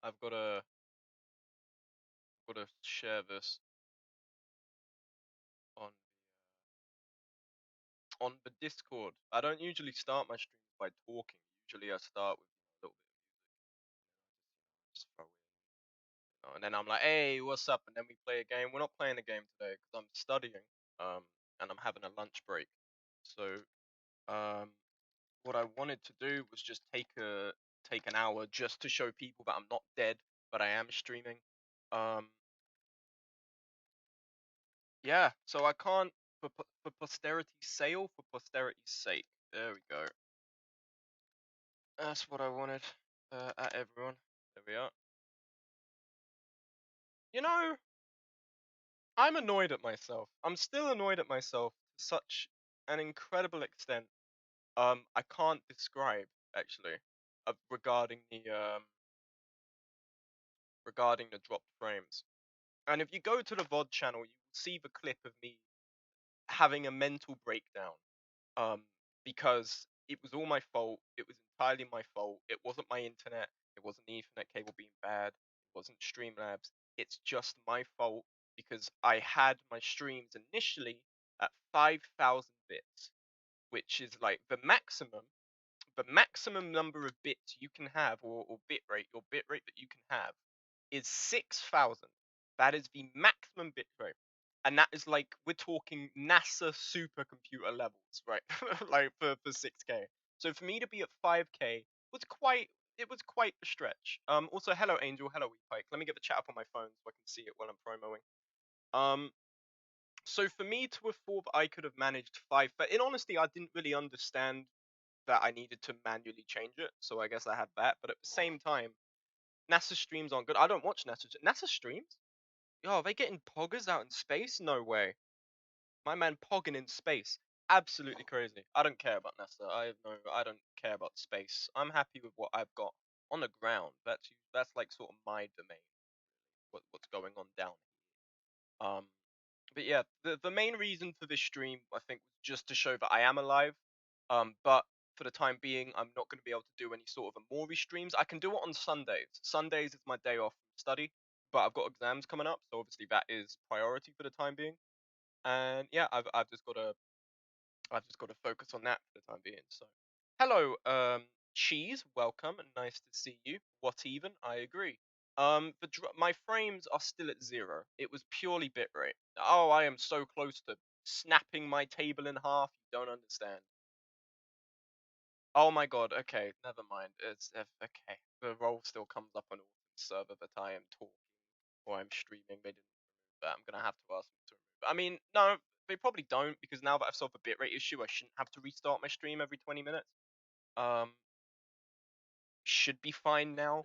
I've gotta share this on the Discord. I don't usually start my streams by talking. Usually I start with a little bit of just throw and then I'm like, hey, what's up? And then we play a game. We're not playing a game today because I'm studying, um, and I'm having a lunch break. So, um, what I wanted to do was just take an hour just to show people that I'm not dead, but I am streaming. Um, yeah. So I can't for posterity's sale for posterity's sake. There we go. That's what I wanted. At everyone. There we are. You know, I'm annoyed at myself. I'm still annoyed at myself to such an incredible extent. I can't describe actually, regarding the dropped frames. And if you go to the VOD channel, you will see the clip of me having a mental breakdown. Um, because it was all my fault. It was entirely my fault. It wasn't my internet. It wasn't the Ethernet cable being bad. It wasn't Streamlabs. It's just my fault because I had my streams initially at 5,000 bits, which is like the maximum number of bits you can have, or bit rate, your bit rate that you can have is 6,000. That is the maximum bit rate. And that is like, we're talking NASA supercomputer levels, right? Like for 6K. So for me to be at 5K was quite a stretch. Also, hello Angel, hello Weepike. Let me get the chat up on my phone so I can see it while I'm promoing. So for me to have thought that I could have managed five, but in honesty, I didn't really understand that I needed to manually change it, so I guess I had that. But at the same time, NASA streams aren't good. I don't watch NASA streams. Yo, are they getting poggers out in space? No way. My man pogging in space. Absolutely crazy. I don't care about NASA. I don't care about space. I'm happy with what I've got on the ground. That's like sort of my domain. What's going on down here. But yeah, the main reason for this stream, I think, was just to show that I am alive. But for the time being, I'm not going to be able to do any sort of Amori streams. I can do it on Sundays. Sundays is my day off from study, but I've got exams coming up, so obviously that is priority for the time being. And yeah, I've just got to focus on that for the time being. So, hello, Cheese, welcome, nice to see you. What even? I agree. My frames are still at 0. It was purely bitrate. Oh, I am so close to snapping my table in half. You don't understand. Oh my god. Okay, never mind. It's okay. The roll still comes up on the server that I am talking or I'm streaming. They didn't remove that. I'm gonna have to ask them to remove it. I mean, no, they probably don't, because now that I've solved the bitrate issue, I shouldn't have to restart my stream every 20 minutes. Should be fine now.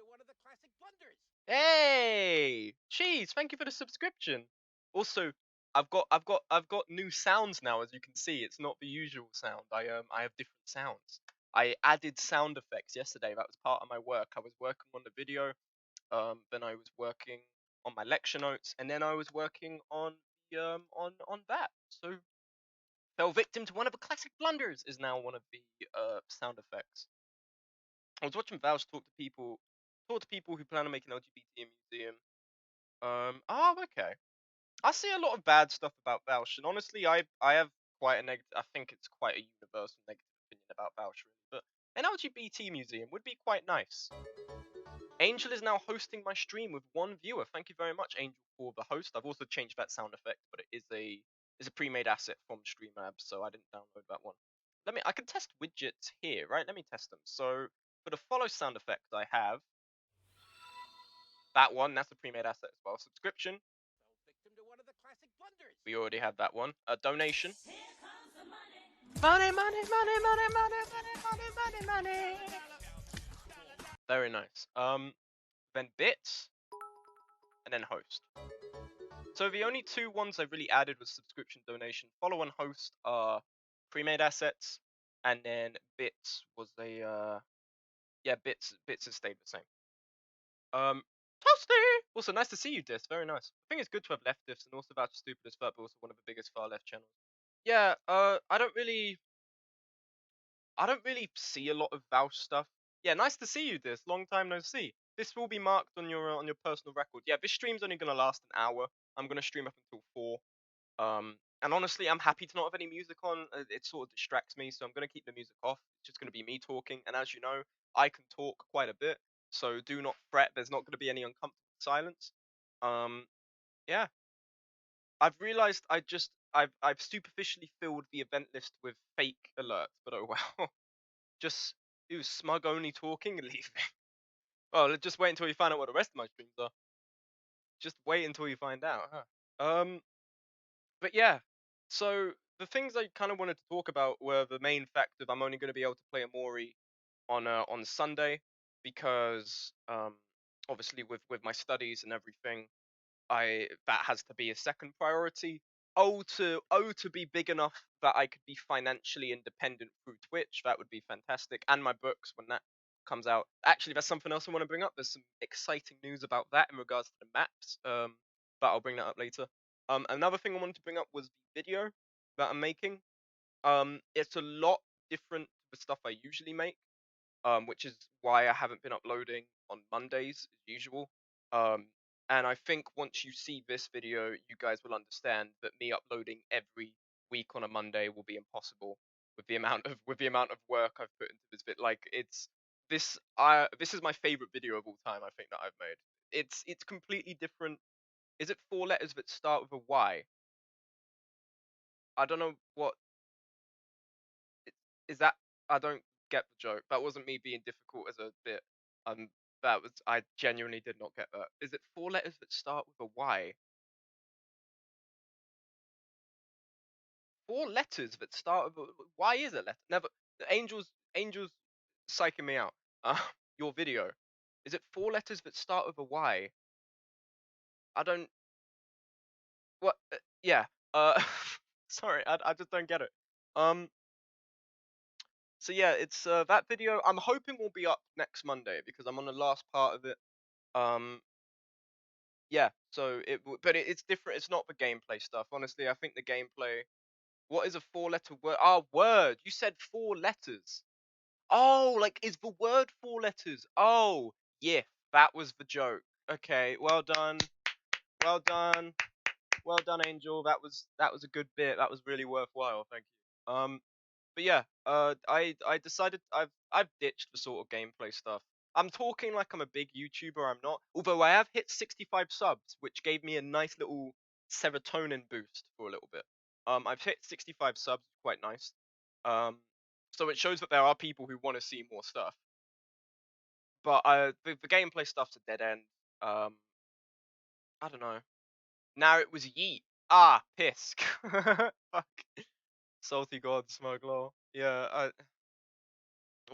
Hey, Cheese, thank you for the subscription. Also, I've got new sounds now, as you can see. It's not the usual sound. I have different sounds. I added sound effects yesterday. That was part of my work. I was working on the video, then I was working on my lecture notes, and then I was working on the on that. So, fell victim to one of the classic blunders is now one of the sound effects. I was watching Vouch talk to people who plan on making LGBT museum. Oh, okay. I see a lot of bad stuff about Vouch, and honestly, I have quite a negative. I think it's quite a universal negative opinion about Vouch, really. But an LGBT museum would be quite nice. Angel is now hosting my stream with one viewer. Thank you very much, Angel, for the host. I've also changed that sound effect, but it is a pre-made asset from Streamlabs, so I didn't download that one. I can test widgets here, right? Let me test them. So for the follow sound effect, I have that one. That's a pre-made asset as well. Subscription. We already have that one. A donation. Money, money, money, money, money, money, money, money, money. Very nice. Then bits, and then host. So the only two ones I really added was subscription, donation. Follow and host are pre-made assets, and then bits was a yeah, bits has stayed the same. Toasty! Also, nice to see you, Dis. Very nice. I think it's good to have left diffs, and also Vouch Stupid as fuck, but also one of the biggest far left channels. Yeah, I don't really see a lot of Vouch stuff. Yeah, nice to see you, Dis. Long time no see. This will be marked on your personal record. Yeah, this stream's only gonna last an hour. I'm gonna stream up until 4. And honestly, I'm happy to not have any music on. It sort of distracts me, so I'm gonna keep the music off. It's just gonna be me talking, and as you know, I can talk quite a bit, so do not fret. There's not gonna be any uncomfortable silence. Um, yeah, I've realized I've superficially filled the event list with fake alerts, but oh well. Just do smug only talking and leaving. Well, just wait until you find out what the rest of my streams are. Just wait until you find out, huh? But yeah. So the things I kind of wanted to talk about were the main fact of I'm only going to be able to play Amori on Sunday because obviously with my studies and everything, I that has to be a second priority. To be big enough that I could be financially independent through Twitch. That would be fantastic, and my books when that comes out. Actually, that's something else I want to bring up. There's some exciting news about that in regards to the maps. But I'll bring that up later. Another thing I wanted to bring up was the video that I'm making. It's a lot different to the stuff I usually make, which is why I haven't been uploading on Mondays as usual. Um, and I think once you see this video, you guys will understand that me uploading every week on a Monday will be impossible with the amount of work I've put into this bit. Like this is my favorite video of all time. I think that I've made. It's completely different. Is it 4 letters that start with a Y? I don't know what is that. I don't get the joke. That wasn't me being difficult as a bit. Um, that was I genuinely did not get that. Is it 4 letters that start with a Y? 4 letters that start with a Y is a letter. Never. The angels psyching me out. Uh, your video. Is it 4 letters that start with a Y? I don't. What? Yeah. Sorry, I just don't get it. Um. So yeah, it's that video. I'm hoping will be up next Monday because I'm on the last part of it. Um. Yeah, so but it's different. It's not the gameplay stuff. Honestly, I think the gameplay. What is a 4 letter word? Ah, word. You said 4 letters. Oh, like is the word 4 letters? Oh, yeah, that was the joke. Okay, well done, well done, well done, Angel. That was a good bit. That was really worthwhile. Thank you. But yeah, I decided I've ditched the sort of gameplay stuff. I'm talking like I'm a big YouTuber. I'm not. Although I have hit 65 subs, which gave me a nice little serotonin boost for a little bit. I've hit 65 subs, quite nice. Um, so it shows that there are people who want to see more stuff. But the gameplay stuff's a dead end. Um, I don't know. Now it was yeet. Ah, piss. Fuck. Salty God, smug law. Yeah,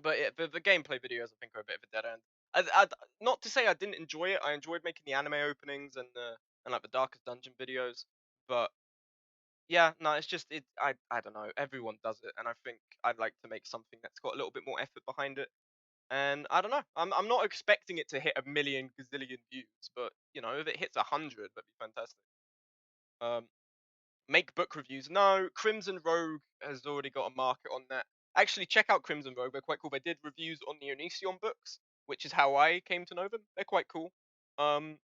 but yeah, the gameplay videos I think are a bit of a dead end. Not to say I didn't enjoy it. I enjoyed making the anime openings and like the Darkest Dungeon videos. But yeah, no, it's just I don't know. Everyone does it, and I think I'd like to make something that's got a little bit more effort behind it. And I don't know. I'm not expecting it to hit a million gazillion views, but you know, if it hits 100, that'd be fantastic. Um, make book reviews. No, Crimson Rogue has already got a market on that. Actually, check out Crimson Rogue. They're quite cool. They did reviews on the Onision books, which is how I came to know them. They're quite cool. Um,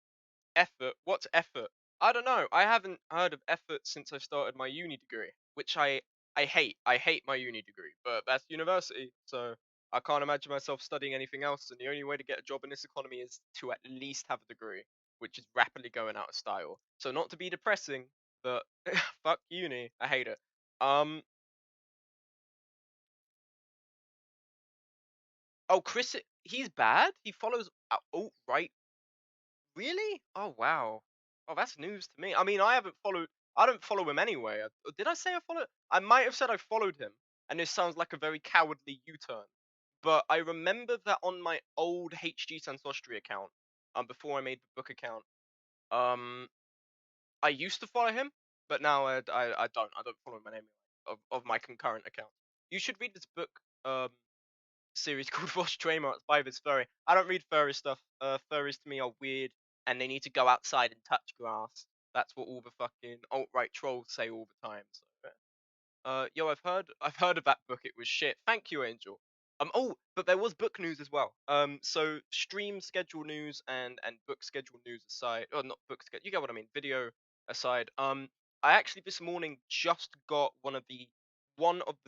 effort. What's effort? I don't know. I haven't heard of effort since I started my uni degree, which I hate. I hate my uni degree, but that's university, so I can't imagine myself studying anything else. And the only way to get a job in this economy is to at least have a degree, which is rapidly going out of style. So not to be depressing, but fuck uni. I hate it. Um. Oh, Chris. He's bad. He follows. Oh, right. Really? Oh wow. Oh, that's news to me. I mean, I haven't followed. I don't follow him anyway. Did I say I follow? I might have said I followed him, and this sounds like a very cowardly U-turn. But I remember that on my old HG Sansostri account, before I made the book account, um, I used to follow him, but now I don't. I don't follow him anymore of my concurrent account. You should read this book. Series called Watch Trademarks by this furry. I don't read furry stuff. Furries to me are weird, and they need to go outside and touch grass. That's what all the fucking alt right trolls say all the time. So, yo, I've heard of that book. It was shit. Thank you, Angel. Oh, but there was book news as well. So stream schedule news and book schedule news aside, or not book schedule, you get what I mean. Video aside, I actually this morning just got one of the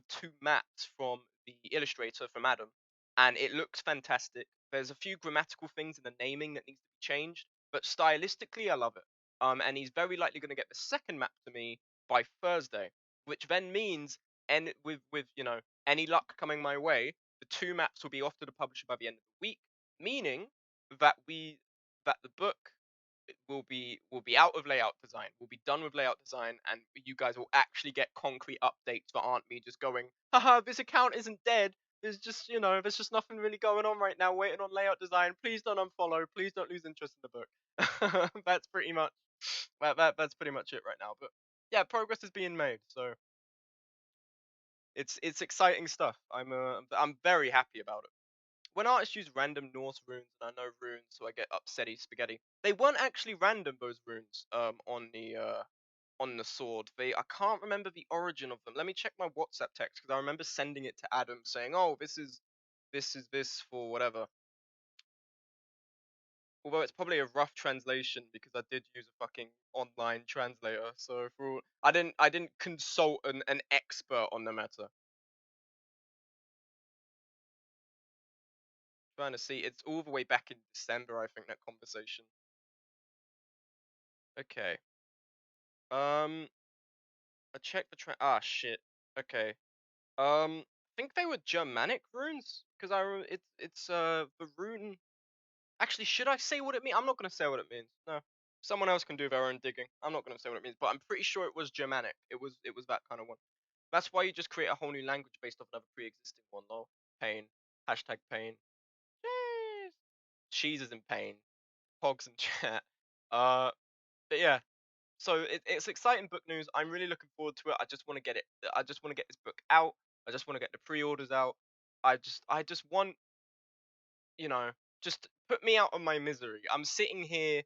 two maps from the illustrator from Adam, and it looks fantastic. There's a few grammatical things in the naming that needs to be changed, but stylistically, I love it. And he's very likely going to get the second map to me by Thursday, which then means, and with any luck coming my way, the two maps will be off to the publisher by the end of the week, meaning that the book will be out of layout design. We'll be done with layout design, and you guys will actually get concrete updates that aren't me just going, haha, this account isn't dead. There's just nothing really going on right now. Waiting on layout design. Please don't unfollow. Please don't lose interest in the book. That's pretty much it right now. But yeah, progress is being made. So it's exciting stuff. I'm very happy about it. When artists use random Norse runes, and I know runes, so I get upsetty spaghetti. They weren't actually random, those runes. On the sword. I can't remember the origin of them. Let me check my WhatsApp text because I remember sending it to Adam saying, "Oh, this for whatever." Although it's probably a rough translation because I did use a fucking online translator. So I didn't consult an expert on the matter. Trying to see, it's all the way back in December, I think, that conversation. Okay. Um, I checked the shit. Okay. I think they were Germanic runes because it's the rune. Actually, should I say what it means? I'm not gonna say what it means. No, someone else can do their own digging. I'm not gonna say what it means, but I'm pretty sure it was Germanic. It was that kind of one. That's why you just create a whole new language based off another pre-existing one, though. Pain. Hashtag pain. Jeez. Cheese is in pain. Pogs in chat. Uh, but yeah. So it's exciting book news. I'm really looking forward to it. I just want to get it. I just want to get this book out. I just want to get the pre-orders out. I just want, you know, just put me out of my misery. I'm sitting here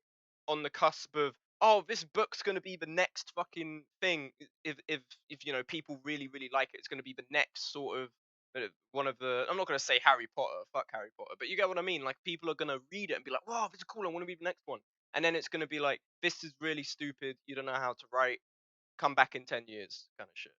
on the cusp of, oh, this book's gonna be the next fucking thing. If people really really like it, it's gonna be the next sort of one of the. I'm not gonna say Harry Potter, fuck Harry Potter, but you get what I mean. Like people are gonna read it and be like, wow, this is cool. I want to be the next one. And then it's gonna be like, this is really stupid. You don't know how to write. Come back in 10 years, kind of shit.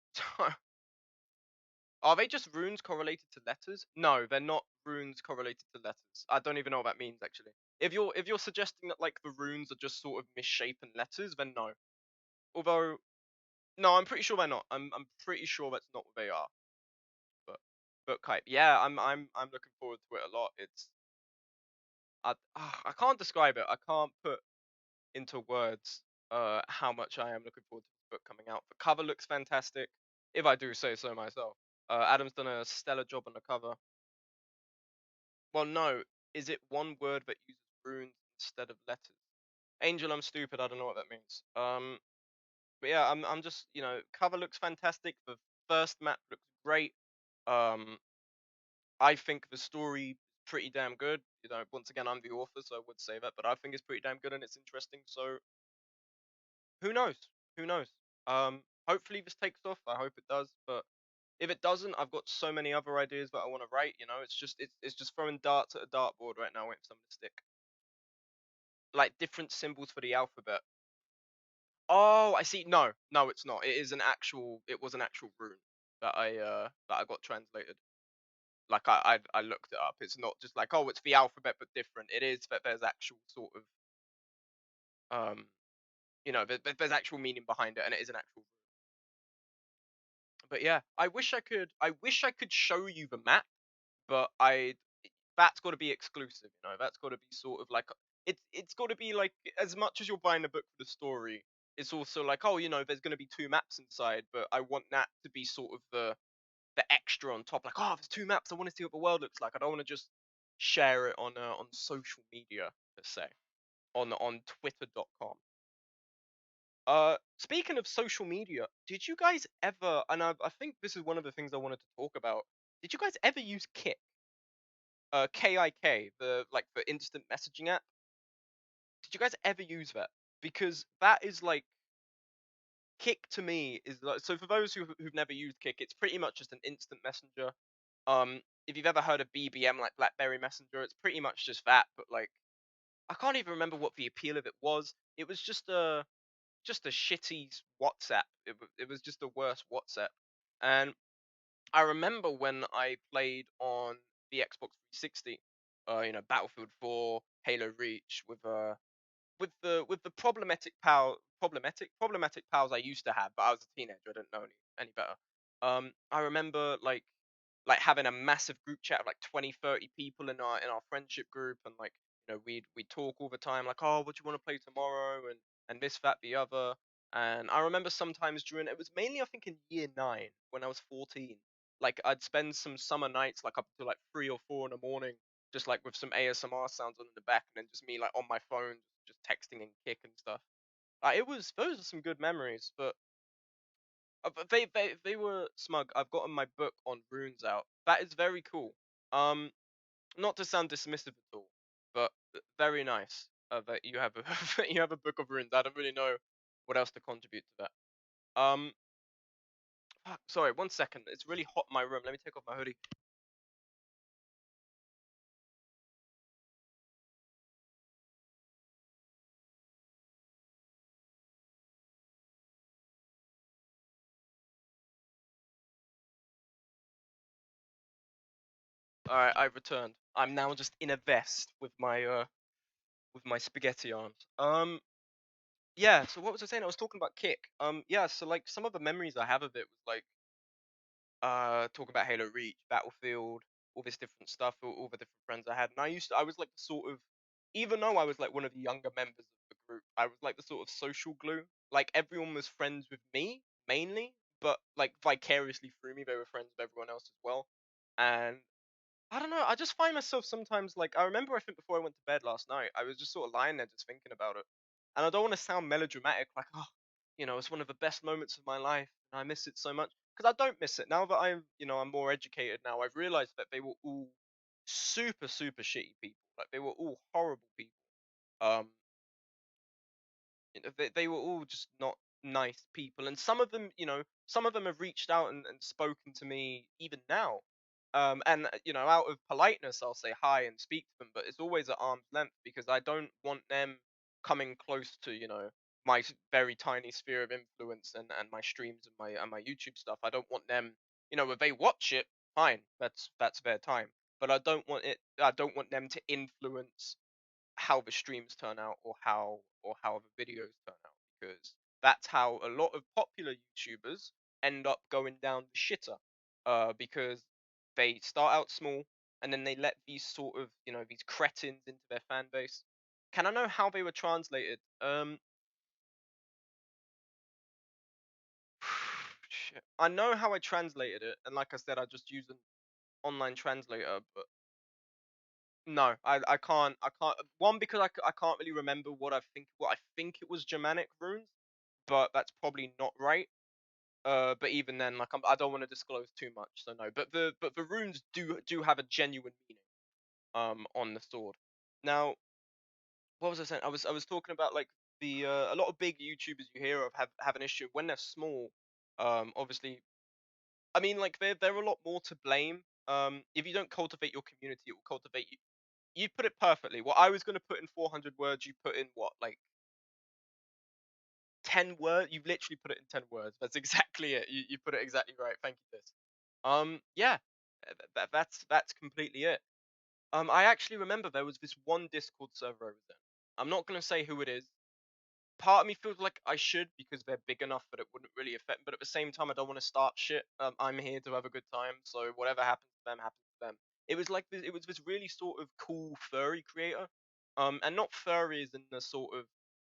Are they just runes correlated to letters? No, they're not runes correlated to letters. I don't even know what that means actually. If you're suggesting that like the runes are just sort of misshapen letters, then no. Although no, I'm pretty sure they're not. I'm pretty sure that's not what they are. But Kite, yeah, I'm looking forward to it a lot. I can't describe it. I can't put into words how much I am looking forward to this book coming out. The cover looks fantastic, if I do say so myself. Adam's done a stellar job on the cover. Well, no. Is it one word that uses runes instead of letters? Angel, I'm stupid. I don't know what that means. But yeah, I'm just cover looks fantastic. The first map looks great. Um, I think the story is pretty damn good. Once again, I'm the author, so I would say that, but I think it's pretty damn good and it's interesting. So who knows? Who knows? Hopefully this takes off. I hope it does. But if it doesn't, I've got so many other ideas that I want to write. It's just throwing darts at a dartboard right now, waiting for something to stick. Like different symbols for the alphabet. Oh, I see. No, no, it's not. It was an actual rune that I got translated. Like I looked it up. It's not just like, oh, it's the alphabet but different. It is that there's actual sort of there's actual meaning behind it, and it is an actual. But yeah, I wish I could show you the map, but that's got to be exclusive. That's got to be sort of like it's got to be like, as much as you're buying a book for the story, it's also like, oh, there's going to be two maps inside, but I want that to be sort of the extra on top. Like, oh, there's two maps. I want to see what the world looks like. I don't want to just share it on social media per se, on Twitter.com. Speaking of social media, did you guys ever? And I think this is one of the things I wanted to talk about. Did you guys ever use Kik? KIK, the instant messaging app. Did you guys ever use that? Because that is like, Kik to me is like, so for those who've never used Kik, it's pretty much just an instant messenger. If you've ever heard of BBM, like BlackBerry Messenger, it's pretty much just that, but like I can't even remember what the appeal of it was. It was just a shitty WhatsApp. It was just the worst WhatsApp. And I remember when I played on the Xbox 360, Battlefield 4, Halo Reach with the problematic pals I used to have, but I was a teenager, I didn't know any better. I remember like having a massive group chat of like 20, 30 people in our friendship group, and like we'd talk all the time, like, oh, what do you want to play tomorrow, and this, that, the other. And I remember sometimes during, it was mainly I think in year 9 when I was 14, like I'd spend some summer nights like up to like 3 or 4 in the morning, just like with some ASMR sounds on in the back, and then just me like on my phone, just texting and kick and stuff. It was those are some good memories, but they were smug. I've gotten my book on runes out. That is very cool. Um, Not to sound dismissive at all, but very nice that you have a you have a book of runes. I don't really know what else to contribute to that. Fuck, sorry, 1 second. It's really hot in my room. Let me take off my hoodie. All right, I've returned. I'm now just in a vest with my spaghetti arms. Yeah. So what was I saying? I was talking about kick. Yeah. So like some of the memories I have of it was like talk about Halo Reach, Battlefield, all this different stuff, all the different friends I had. And I was like the sort of, even though I was like one of the younger members of the group, I was like the sort of social glue. Like everyone was friends with me mainly, but like vicariously through me, they were friends with everyone else as well. And I don't know. I just find myself sometimes like I remember. I think before I went to bed last night, I was just sort of lying there just thinking about it, and I don't want to sound melodramatic, like it's one of the best moments of my life, and I miss it so much because I don't miss it now that I'm more educated now. I've realized that they were all super super shitty people. Like they were all horrible people. Um, they were all just not nice people, and some of them have reached out and spoken to me even now, and out of politeness I'll say hi and speak to them, but it's always at arm's length because I don't want them coming close to my very tiny sphere of influence, and my streams and my YouTube stuff. I don't want them, if they watch it, fine, that's their time, but I don't want them to influence how the streams turn out, or how the videos turn out, because that's how a lot of popular YouTubers end up going down the shitter, because they start out small and then they let these sort of these cretins into their fan base. Can I know how they were translated? Shit. I know how I translated it, and like I said, I just use an online translator, but no, I can't. One, because I can't really remember what I think it was Germanic runes, but that's probably not right. But even then, like I don't want to disclose too much, so no. But the runes do have a genuine meaning on the sword. Now, what was I saying? I was talking about like the a lot of big YouTubers you hear of have an issue when they're small. Obviously, I mean like they're a lot more to blame. If you don't cultivate your community, it will cultivate you. You put it perfectly. What I was going to put in 400 words, you put in what, like 10 words? You've literally put it in 10 words. That's exactly it. You put it exactly right. Thank you, this. Yeah, that's completely it. I actually remember there was this one Discord server I was in. I'm not going to say who it is. Part of me feels like I should because they're big enough that it wouldn't really affect. But at the same time, I don't want to start shit. I'm here to have a good time, so whatever happens to them happens to them. It was this really sort of cool furry creator, and not furries in the sort of.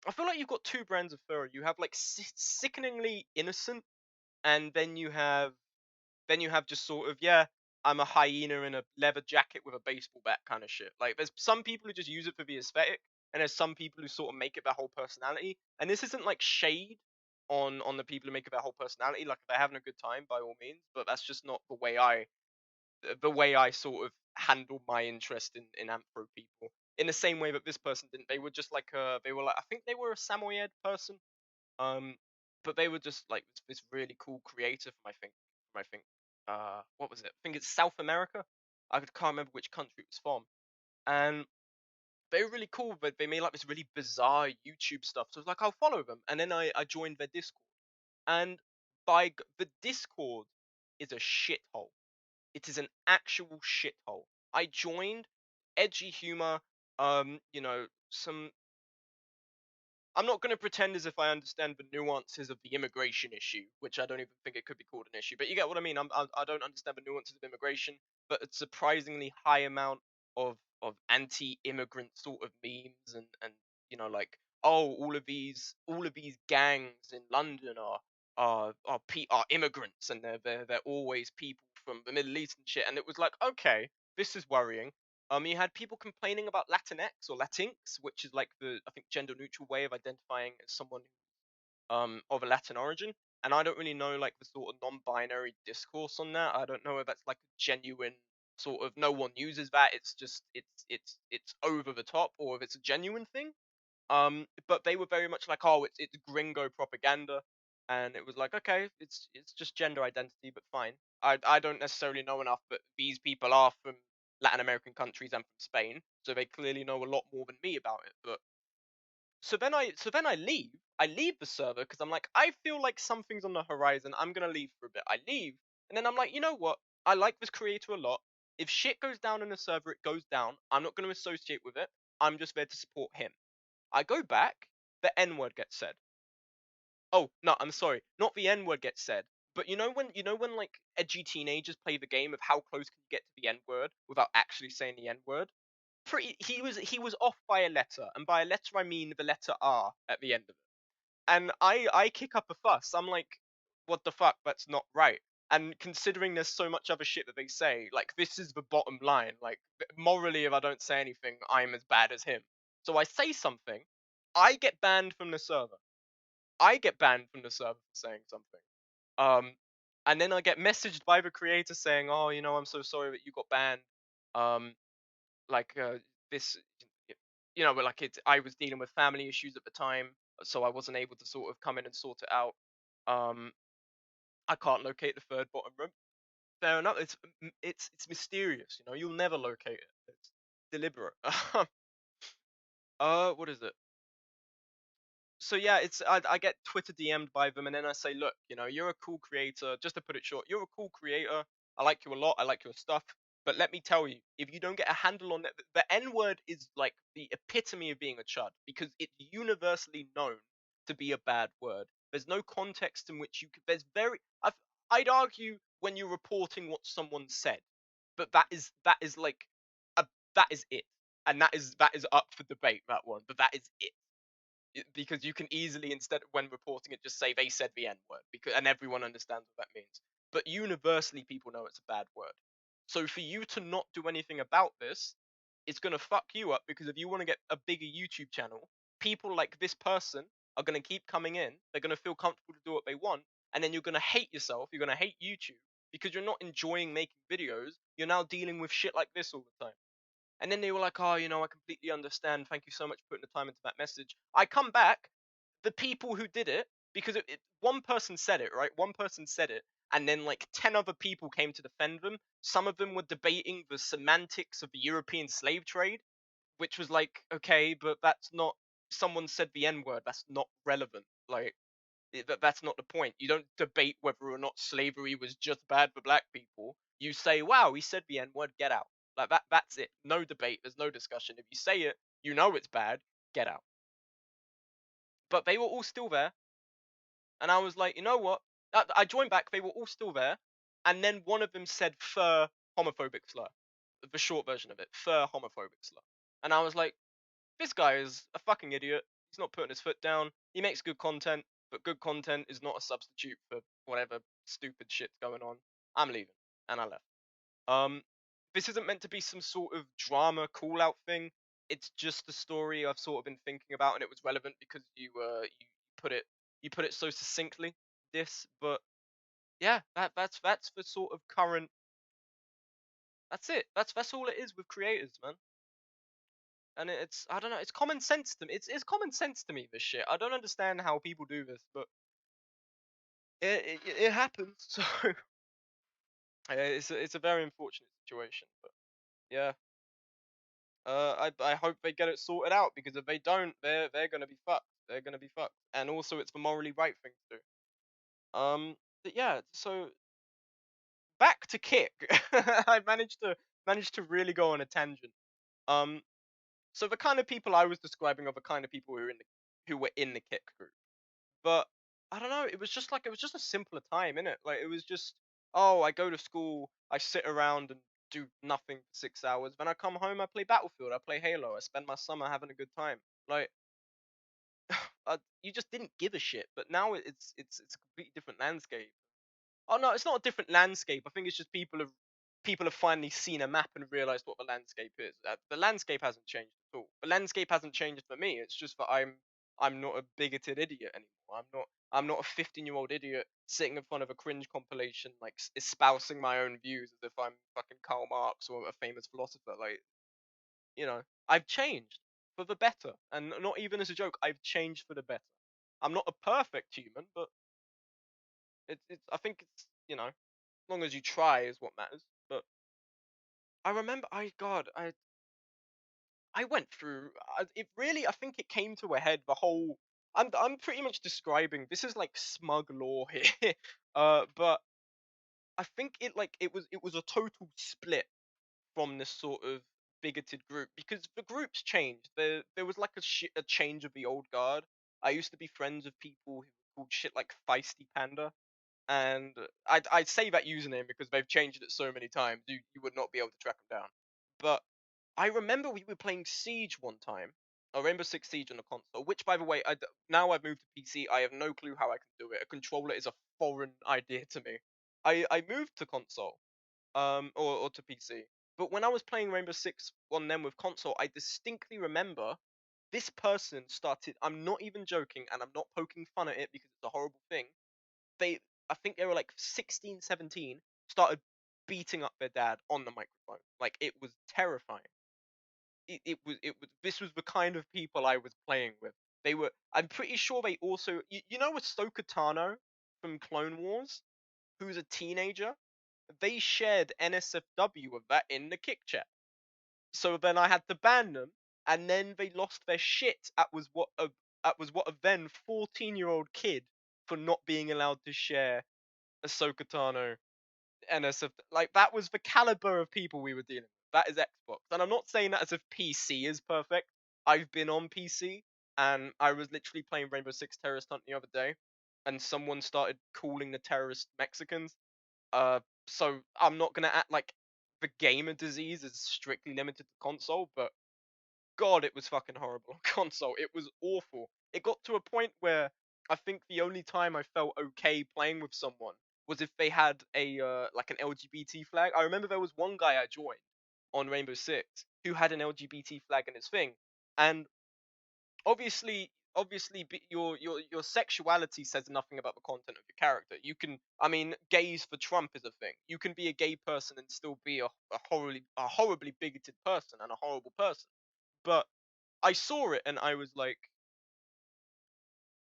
I feel like you've got two brands of furry. You have like sickeningly innocent, and then you have just sort of, yeah, I'm a hyena in a leather jacket with a baseball bat kind of shit. Like there's some people who just use it for the aesthetic, and there's some people who sort of make it their whole personality. And this isn't like shade on the people who make it their whole personality. Like if they're having a good time, by all means, but that's just not the way I sort of handle my interest in anthro people. In the same way that this person didn't. They were just like they were like, I think they were a Samoyed person. Um, but they were just like this really cool creative, I think. what was it? I think it's South America. Can't remember which country it was from. And they were really cool, but they made like this really bizarre YouTube stuff. So I was like, I'll follow them. And then I joined their Discord. And the Discord is a shithole. It is an actual shithole. I joined, edgy humor, some. I'm not going to pretend as if I understand the nuances of the immigration issue, which I don't even think it could be called an issue. But you get what I mean. I don't understand the nuances of immigration, but a surprisingly high amount of anti-immigrant sort of memes and like, oh, all of these gangs in London are immigrants, and they're always people from the Middle East and shit. And it was like, okay, this is worrying. You had people complaining about Latinx or Latinx, which is like the, I think, gender neutral way of identifying as someone of a Latin origin. And I don't really know like the sort of non-binary discourse on that. I don't know if that's like a genuine sort of, no one uses that. It's just it's over the top, or if it's a genuine thing. But they were very much like, oh, it's gringo propaganda, and it was like, okay, it's just gender identity, but fine. I don't necessarily know enough, but these people are from Latin American countries and from Spain, so they clearly know a lot more than me about it. But so then I leave. I leave the server because I'm like, I feel like something's on the horizon. I'm gonna leave for a bit. I leave, and then I'm like, you know what? I like this creator a lot. If shit goes down in the server, it goes down. I'm not gonna associate with it. I'm just there to support him. I go back, the N word gets said. Oh, no, I'm sorry. Not the N word gets said. But you know when like edgy teenagers play the game of how close can you get to the N word without actually saying the N word? Pretty he was off by a letter, and by a letter I mean the letter R at the end of it. And I kick up a fuss. I'm like, what the fuck? That's not right. And considering there's so much other shit that they say, like this is the bottom line. Like morally, if I don't say anything, I'm as bad as him. So I say something, I get banned from the server. I get banned from the server for saying something. Um, and then I get messaged by the creator saying, "Oh, I'm so sorry that you got banned. Um, like this, but like I was dealing with family issues at the time, so I wasn't able to sort of come in and sort it out. Um, I can't locate the third bottom room. Fair enough. It's mysterious. You'll never locate it. It's deliberate. What is it? So yeah, I get Twitter DM'd by them, and then I say, look, you're a cool creator. Just to put it short, you're a cool creator. I like you a lot. I like your stuff. But let me tell you, if you don't get a handle on it, the N word is like the epitome of being a chud because it's universally known to be a bad word. There's no context in which you could. I'd argue when you're reporting what someone said, but that is like a that is it, and that is up for debate. That one, but that is it because you can easily, instead when reporting it, just say they said the N word because and everyone understands what that means. But universally, people know it's a bad word. So for you to not do anything about this, it's gonna fuck you up because if you want to get a bigger YouTube channel, people like this person are gonna keep coming in. They're gonna feel comfortable to do what they want, and then you're gonna hate yourself. You're gonna hate YouTube because you're not enjoying making videos. You're now dealing with shit like this all the time. And then they were like, oh, I completely understand. Thank you so much for putting the time into that message. I come back, the people who did it, because one person said it, right? One person said it, and then like 10 other people came to defend them. Some of them were debating the semantics of the European slave trade, which was like, okay, but that's not, someone said the N word, that's not relevant. Like, that's not the point. You don't debate whether or not slavery was just bad for black people. You say, "Wow, he said the N word. Get out." Like that. That's it. No debate. There's no discussion. If you say it, you know it's bad. Get out. But they were all still there, and I was like, you know what? I joined back. They were all still there, and then one of them said "fur" homophobic slur. The short version of it, "fur" homophobic slur. And I was like, this guy is a fucking idiot. He's not putting his foot down. He makes good content, but good content is not a substitute for whatever stupid shit's going on. I'm leaving, and I left. Um, this isn't meant to be some sort of drama call out thing. It's just a story I've sort of been thinking about, and it was relevant because you put it you put it so succinctly. This, but yeah, that's the sort of current. That's it. That's all it is with creators, man. And it's, I don't know, it's common sense to me. It's common sense to me, this shit. I don't understand how people do this, but it happens. So It's a very unfortunate situation, but yeah. I hope they get it sorted out because if they don't, they're gonna be fucked. They're gonna be fucked, and also it's the morally right thing to do. But yeah, so back to kick. I managed to really go on a tangent. Um, so the kind of people I was describing are the kind of people who were in the kick group. But I don't know, it was just a simpler time, innit? Like it was just, oh, I go to school, I sit around and do nothing for 6 hours. When I come home, I play Battlefield, I play Halo, I spend my summer having a good time. Like you just didn't give a shit. But now it's a completely different landscape. Oh no, it's not a different landscape. I think it's just people have finally seen a map and realized what the landscape is. The landscape hasn't changed at all. The landscape hasn't changed for me. It's just that I'm not a bigoted idiot anymore. I'm not a 15-year-old idiot sitting in front of a cringe compilation like espousing my own views as if I'm fucking Karl Marx or a famous philosopher. Like I've changed for the better, and not even as a joke. I've changed for the better. I'm not a perfect human, but I think it's as long as you try is what matters. But I remember, I went through. It really, I think it came to a head. The whole, I'm pretty much describing. This is like smug lore here, but I think it was a total split from this sort of bigoted group because the groups changed. There was like a change of the old guard. I used to be friends with people who were called shit like Feisty Panda, and I'd say that username because they've changed it so many times. You would not be able to track them down. But I remember we were playing Siege one time, a Rainbow Six Siege on the console. Which, by the way, now I've moved to PC. I have no clue how I can do it. A controller is a foreign idea to me. I moved to console, or to PC. But when I was playing Rainbow Six on them with console, I distinctly remember this person started. I'm not even joking, and I'm not poking fun at it because it's a horrible thing. they I think they were like 16, 17, started beating up their dad on the microphone. Like it was terrifying. It was this was the kind of people I was playing with. I'm pretty sure they also you know Ahsoka Tano from Clone Wars, who's a teenager? They shared NSFW of that in the kick chat. So then I had to ban them, and then they lost their shit. That was what a then 14-year-old kid for not being allowed to share Ahsoka Tano, NSF. Like that was the caliber of people we were dealing with. That is Xbox, and I'm not saying that as if PC is perfect. I've been on PC, and I was literally playing Rainbow Six Terrorist Hunt the other day, and someone started calling the terrorists Mexicans. So I'm not gonna act like the gamer disease is strictly limited to console, but God, it was fucking horrible on console. It was awful. It got to a point where I think the only time I felt okay playing with someone was if they had a like an LGBT flag. I remember there was one guy I joined on Rainbow Six who had an LGBT flag in his thing, and your sexuality says nothing about the content of your character. You can, I mean, gays for Trump is a thing. You can be a gay person and still be a horribly bigoted person and a horrible person. But I saw it and I was like,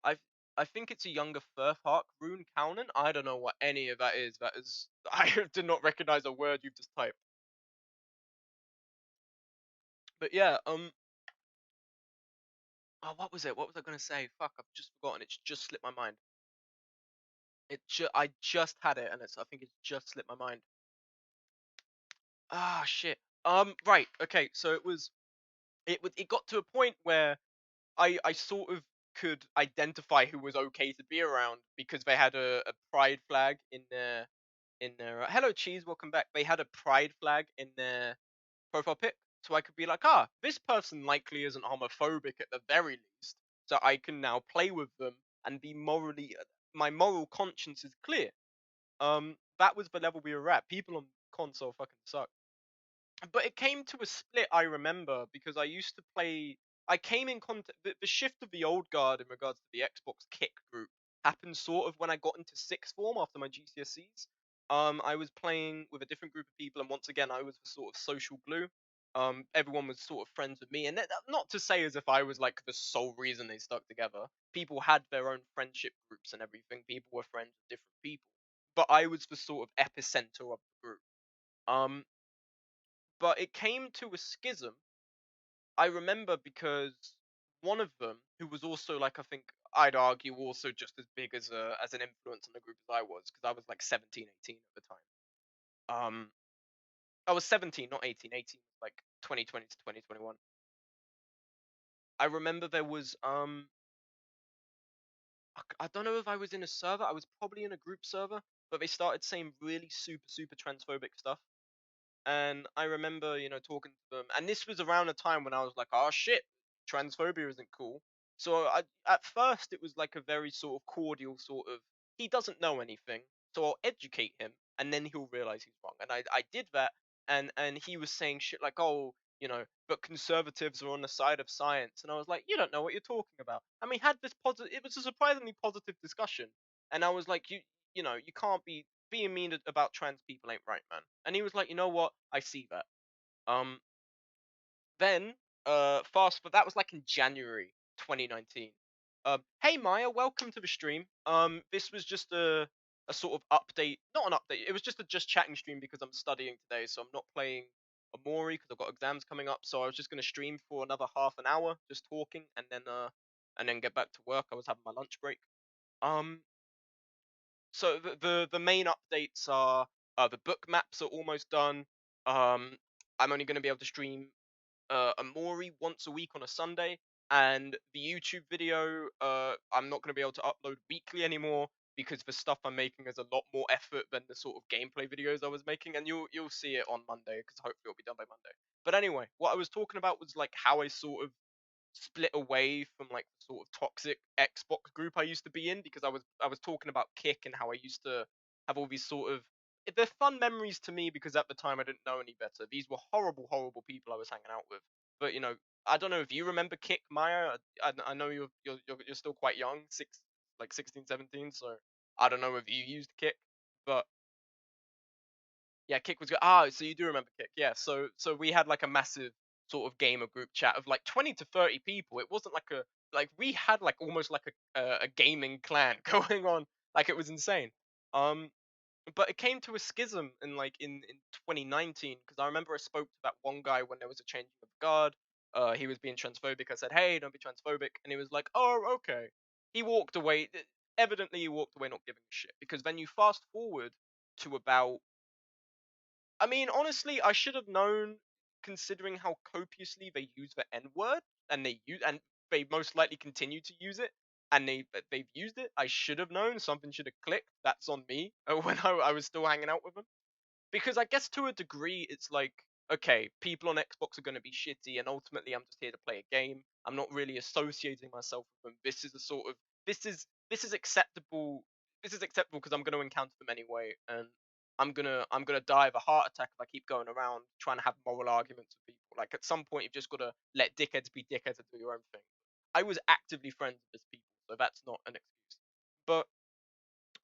I I think it's a younger Furfark rune Kaunan. I don't know what any of that is. That is, I did not recognize a word you've just typed. But yeah, oh, what was it? What was I gonna say? Fuck, I've just forgotten. It's just slipped my mind. I just had it, and I think it's just slipped my mind. Ah, shit. Right. Okay. So it got to a point where I sort of could identify who was okay to be around because they had a pride flag in their hello cheese, welcome back. They had a pride flag in their profile pic, so I could be like, this person likely isn't homophobic at the very least, so I can now play with them and be morally. My moral conscience is clear. That was the level we were at. People on console fucking suck. But it came to a split, I remember, because I used to play. I came in contact. The shift of the old guard in regards to the Xbox kick group happened sort of when I got into sixth form after my GCSEs. I was playing with a different group of people, and once again, I was the sort of social glue. Everyone was sort of friends with me, and not to say as if I was like the sole reason they stuck together. People had their own friendship groups and everything. People were friends with different people, but I was the sort of epicenter of the Um, but it came to a schism. I remember because one of them, who was also like I think I'd argue also just as big as an influence on the group as I was, because I was like 17, 18 at the time. I was 17, not 18. 18 was like 2020 to 2021. I remember there was I don't know if I was in a server. I was probably in a group server, but they started saying really super transphobic stuff. And I remember, talking to them, and this was around a time when I was like, "Oh shit, transphobia isn't cool." So at first, it was like a very sort of cordial sort of, he doesn't know anything, so I'll educate him, and then he'll realize he's wrong. And I did that, and he was saying shit like, "Oh, but conservatives are on the side of science," and I was like, "You don't know what you're talking about." And we had this positive. It was a surprisingly positive discussion, and I was like, you can't be being mean about trans people ain't right, man." And he was like, "You know what? I see that." Um, then, fast, but that was like in January 2019. Hey Maya, welcome to the stream. This was just a sort of update, not an update. It was just a just chatting stream because I'm studying today, so I'm not playing Amori because I've got exams coming up. So I was just gonna stream for another half an hour, just talking, and then get back to work. I was having my lunch break. Um, so the main updates are, the book maps are almost done. I'm only going to be able to stream Amori once a week on a Sunday, and the YouTube video, I'm not going to be able to upload weekly anymore because the stuff I'm making is a lot more effort than the sort of gameplay videos I was making, and you'll see it on Monday because hopefully it'll be done by Monday. But anyway, what I was talking about was like how I sort of split away from like the sort of toxic Xbox group I used to be in, because I was talking about Kick and how I used to have all these sort of, they're fun memories to me because at the time I didn't know any better. These were horrible people I was hanging out with. But I don't know if you remember Kick, Maya. I know you're still quite young, 16, 17. So I don't know if you used Kick, but yeah, Kick was good. Ah, so you do remember Kick? Yeah. So we had like a massive sort of gamer group chat of like 20 to 30 people. It wasn't like we had like almost like a gaming clan going on. Like it was insane. Um, but it came to a schism in 2019, because I remember I spoke to that one guy when there was a changing of guard. He was being transphobic. I said, "Hey, don't be transphobic," and he was like, "Oh, okay." He walked away. Evidently, he walked away not giving a shit. Because then you fast forward to about, I mean, honestly, I should have known, considering how copiously they use the N word, and they most likely continue to use it, and they've used it. I should have known. Something should have clicked. That's on me. When I was still hanging out with them, because I guess to a degree it's like, okay, people on Xbox are going to be shitty, and ultimately I'm just here to play a game. I'm not really associating myself with them. This is a sort of, this is acceptable. This is acceptable because I'm going to encounter them anyway, and I'm gonna die of a heart attack if I keep going around trying to have moral arguments with people. Like at some point you've just got to let dickheads be dickheads and do your own thing. I was actively friends with these people, so that's not an excuse. But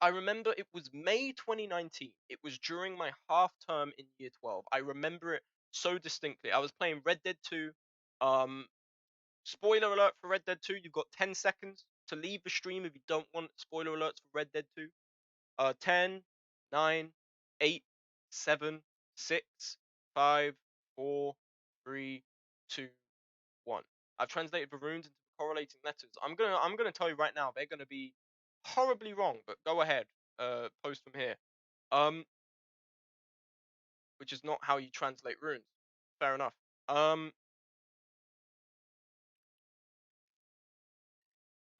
I remember it was May 2019. It was during my half term in year 12. I remember it so distinctly. I was playing Red Dead 2. Um, Spoiler alert for Red Dead 2. You've got 10 seconds to leave the stream if you don't want spoiler alerts for Red Dead 2. 10, 9, 8, 7, 6, 5, 4, 3, 2, 1. I've translated the runes into correlating letters. I'm gonna tell you right now, they're gonna be horribly wrong, but go ahead. Post them here. Um, which is not how you translate runes. Fair enough. Um,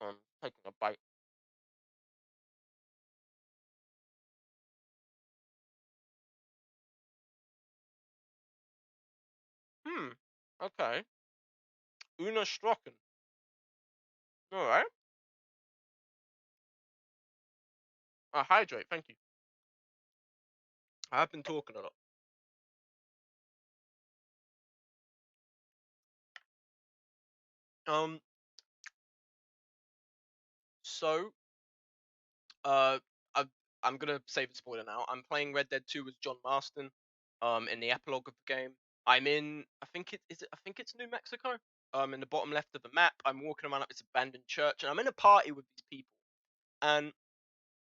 I'm taking a bite. Hmm. Okay. Una Strocken. All right. Hydrate. Thank you. I've been talking a lot. Um. So, uh, I, I'm gonna save the spoiler now. I'm playing Red Dead 2 with John Marston. In the epilogue of the game, I'm in. I think it is. I think it's New Mexico. In the bottom left of the map, I'm walking around like this abandoned church, and I'm in a party with these people. And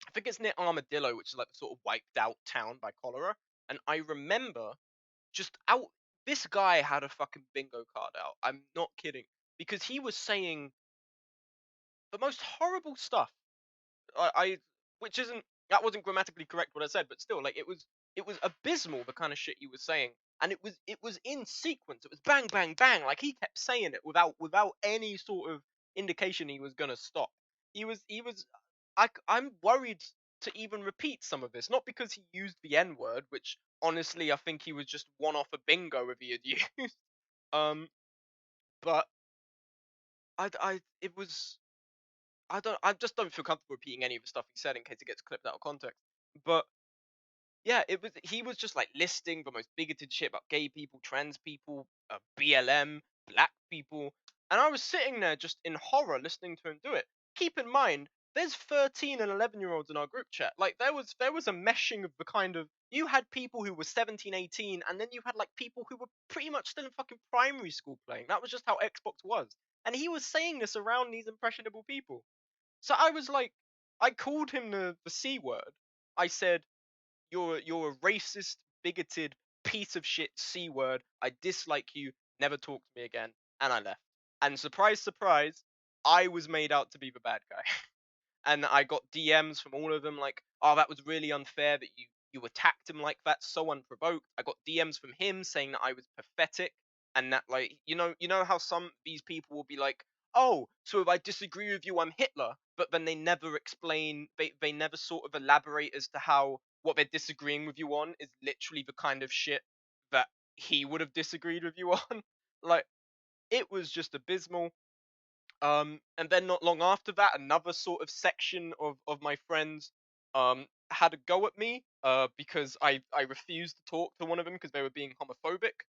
I think it's near Armadillo, which is like the sort of wiped out town by cholera. and I remember just out. This guy had a fucking bingo card out. I'm not kidding, because he was saying the most horrible stuff. I which isn't that wasn't grammatically correct what I said, but still, like it was abysmal the kind of shit he was saying, and it was in sequence. It was bang bang bang, like he kept saying it without any sort of indication he was gonna stop. He was. I'm worried to even repeat some of this, not because he used the N word, which honestly I think he was just one off a bingo if he had used. Um, but it was I just don't feel comfortable repeating any of the stuff he said in case it gets clipped out of context. But yeah, he was just like listing the most bigoted shit about gay people, trans people, BLM, black people, and I was sitting there just in horror listening to him do it. Keep in mind, there's 13 and 11-year-olds in our group chat. Like there was a meshing of the kind of, you had people who were 17, 18, and then you had like people who were pretty much still in fucking primary school playing. That was just how Xbox was. And he was saying this around these impressionable people. So I was like, I called him the C word. I said, you're a racist, bigoted piece of shit C word. I dislike you. Never talk to me again. And I left. And surprise, surprise, I was made out to be the bad guy. And I got DMs from all of them like, "Oh, that was really unfair that you attacked him like that, so unprovoked." I got DMs from him saying that I was pathetic, and that, like, you know how some these people will be like, "Oh, so if I disagree with you, I'm Hitler," but then they never explain, they never sort of elaborate as to how what they're disagreeing with you on is literally the kind of shit that he would have disagreed with you on. Like, it was just abysmal. And then not long after that, another sort of section of my friends had a go at me because I refused to talk to one of them because they were being homophobic,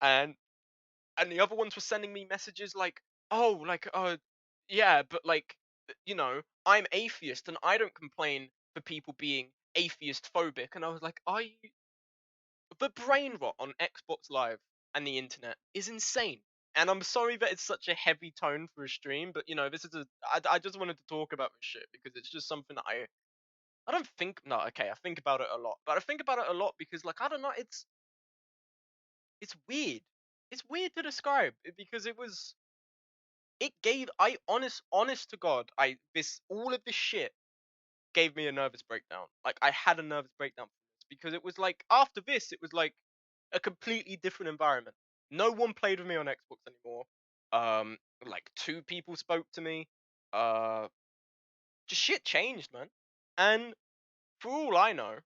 and the other ones were sending me messages like, oh, like, yeah, but like, I'm atheist and I don't complain for people being atheist phobic. And I was like, are you? The brain rot on Xbox Live and the internet is insane. And I'm sorry that it's such a heavy tone for a stream, but this is I just wanted to talk about this shit because it's just something that I don't think, no, okay, I think about it a lot, but I think about it a lot because, like, I don't know, it's weird. It's weird to describe because it gave, honest to God, this all of this shit gave me a nervous breakdown. Like, I had a nervous breakdown from this because it was like, after this, it was like a completely different environment. No one played with me on Xbox anymore. Um, like, two people spoke to me. Uh, just shit changed, man. And for all I know,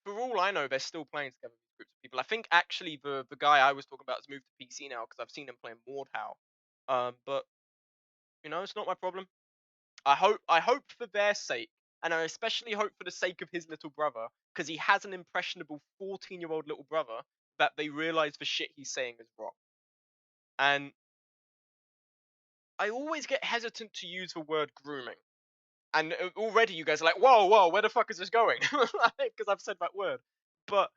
they're still playing together with groups of people. I think actually the guy I was talking about has moved to PC now because I've seen him playing Mordhau. But it's not my problem. I hope for their sake, and I especially hope for the sake of his little brother, because he has an impressionable 14-year-old little brother, that they realize the shit he's saying is wrong. And I always get hesitant to use the word grooming. And already you guys are like, whoa, whoa, where the fuck is this going? Because I've said that word. But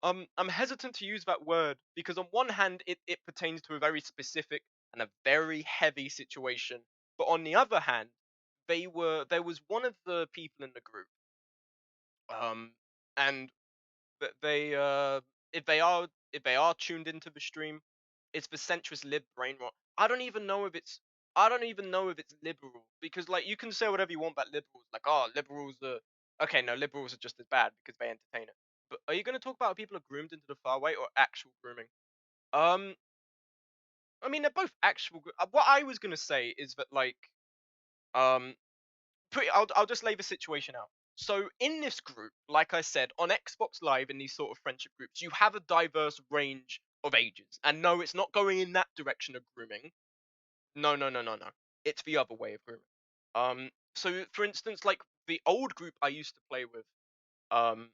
I'm hesitant to use that word because on one hand it pertains to a very specific and a very heavy situation. But on the other hand, there was one of the people in the group, um, and they if they are tuned into the stream, it's the centrist lib brain rot. I don't even know if it's liberal because, like, you can say whatever you want about liberals, like, oh, liberals are okay. No, liberals are just as bad because they entertain it. But are you going to talk about how people are groomed into the far right or actual grooming? Um, I mean, they're both actual. What I was going to say is that, like, um, I'll just lay the situation out. So in this group, like I said, on Xbox Live in these sort of friendship groups, you have a diverse range of ages. And no, it's not going in that direction of grooming. No, no, no, no, no. It's the other way of grooming. So for instance, like um,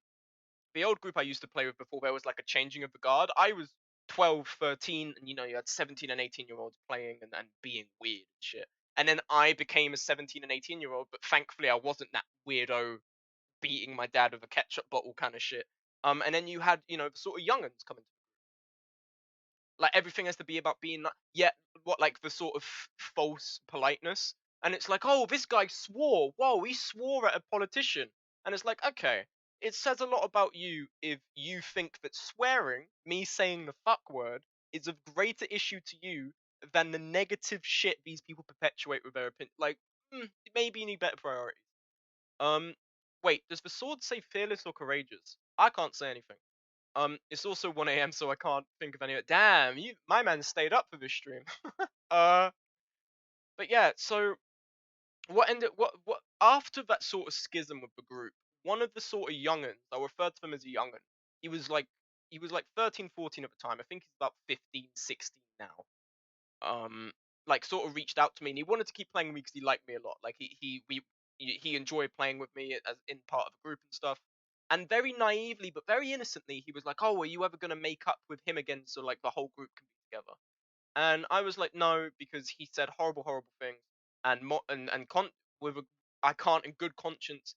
the old group I used to play with before there was like a changing of the guard. I was 12, 13, and you had 17 and 18-year-olds playing and being weird and shit. And then I became a 17 and 18-year-old, but thankfully I wasn't that weirdo beating my dad with a ketchup bottle kind of shit. And then you had, the sort of younguns coming. Like, everything has to be about being like, yeah, what, like, the sort of false politeness. And it's like, oh, this guy swore. Whoa, he swore at a politician. And it's like, okay. it says a lot about you if you think that swearing, me saying the fuck word, is of greater issue to you than the negative shit these people perpetuate with their opinion. Like, maybe you need better priorities. Um, wait, does the sword say fearless or courageous? I can't say anything. It's also 1 a.m., so I can't think of any. Damn, my man stayed up for this stream. uh, but yeah, so what after that sort of schism with the group, one of the sort of young'uns, I'll refer to him as a young'un. He was like he was like 13, 14 at the time. I think he's about 15, 16 now. Um, like sort of reached out to me and he wanted to keep playing with me because he liked me a lot. Like he enjoyed playing with me as in part of a group and stuff. And very naively but very innocently, he was like, "Oh, are you ever gonna make up with him again so like the whole group can be together?" And I was like, no, because he said horrible, horrible things, and with a, I can't in good conscience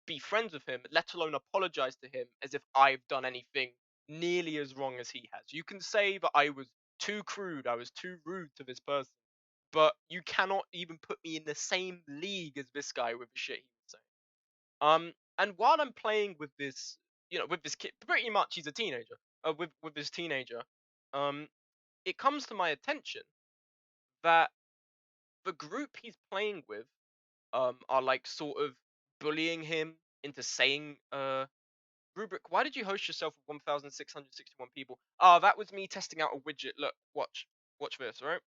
be friends with him, let alone apologize to him as if I've done anything nearly as wrong as he has. You can say that I was too crude, I was too rude to this person, but you cannot even put me in the same league as this guy with the shit he was saying. And while I'm playing with this, with this kid, pretty much he's a teenager. With this teenager, um, it comes to my attention that the group he's playing with are like sort of bullying him into saying Rubric, why did you host yourself with 1,661 people? Oh, that was me testing out a widget. Look, watch this, right?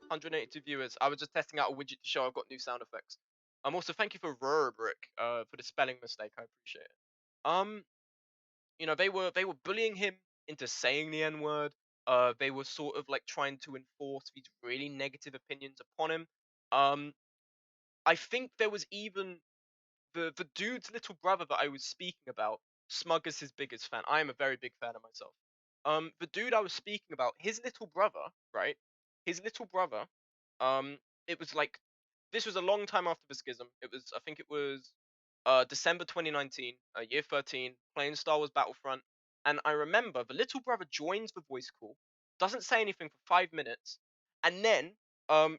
182 viewers. I was just testing out a widget to show I've got new sound effects. Also thank you for Rubric for the spelling mistake. I appreciate it. Um they were bullying him into saying the N word. They were sort of like trying to enforce these really negative opinions upon him. Um, I think there was even the dude's little brother that I was speaking about. Smug is his biggest fan. I am a very big fan of myself. The dude I was speaking about, his little brother, right? His little brother. Um, it was like this was a long time after the schism. I think it was December 2019, year 13, playing Star Wars Battlefront. And I remember the little brother joins the voice call, doesn't say anything for 5 minutes, and then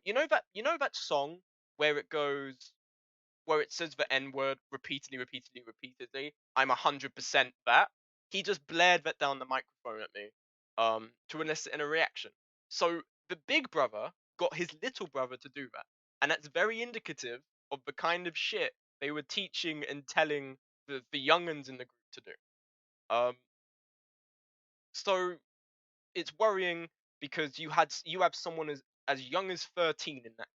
you know that song where it goes where it says the N word repeatedly, repeatedly, repeatedly. I'm 100% that. He just blared that down the microphone at me, to elicit a reaction. So the big brother got his little brother to do that, and that's very indicative of the kind of shit they were teaching and telling the younguns in the group to do. Um, so it's worrying because you have someone as young as 13 in that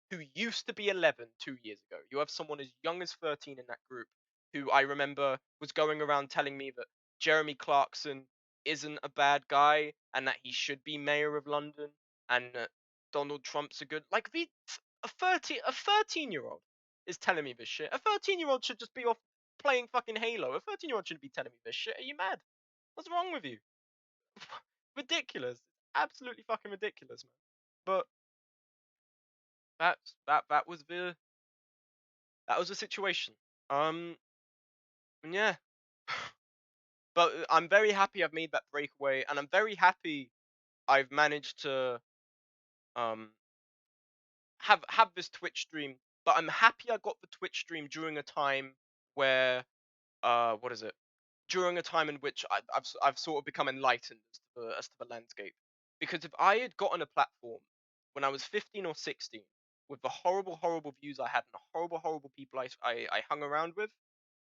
who used to be 11 2 years ago. You have someone as young as 13 in that group who I remember was going around telling me that Jeremy Clarkson isn't a bad guy and that he should be mayor of London and that Donald Trump's a good a 13-year-old is telling me this shit. A 13-year-old should just be off playing fucking Halo. A 13-year-old shouldn't be telling me this shit. Are you mad? What's wrong with you? Ridiculous. Absolutely fucking ridiculous, man. But that was the situation. Um, and yeah, but I'm very happy I've made that breakaway, and I'm very happy I've managed to um have this Twitch stream. But I'm happy I got the Twitch stream during a time where what is it? During a time in which I've sort of become enlightened as to the landscape. Because if I had gotten a platform when I was 15 or 16 with the horrible, horrible views I had and the horrible, horrible people I hung around with,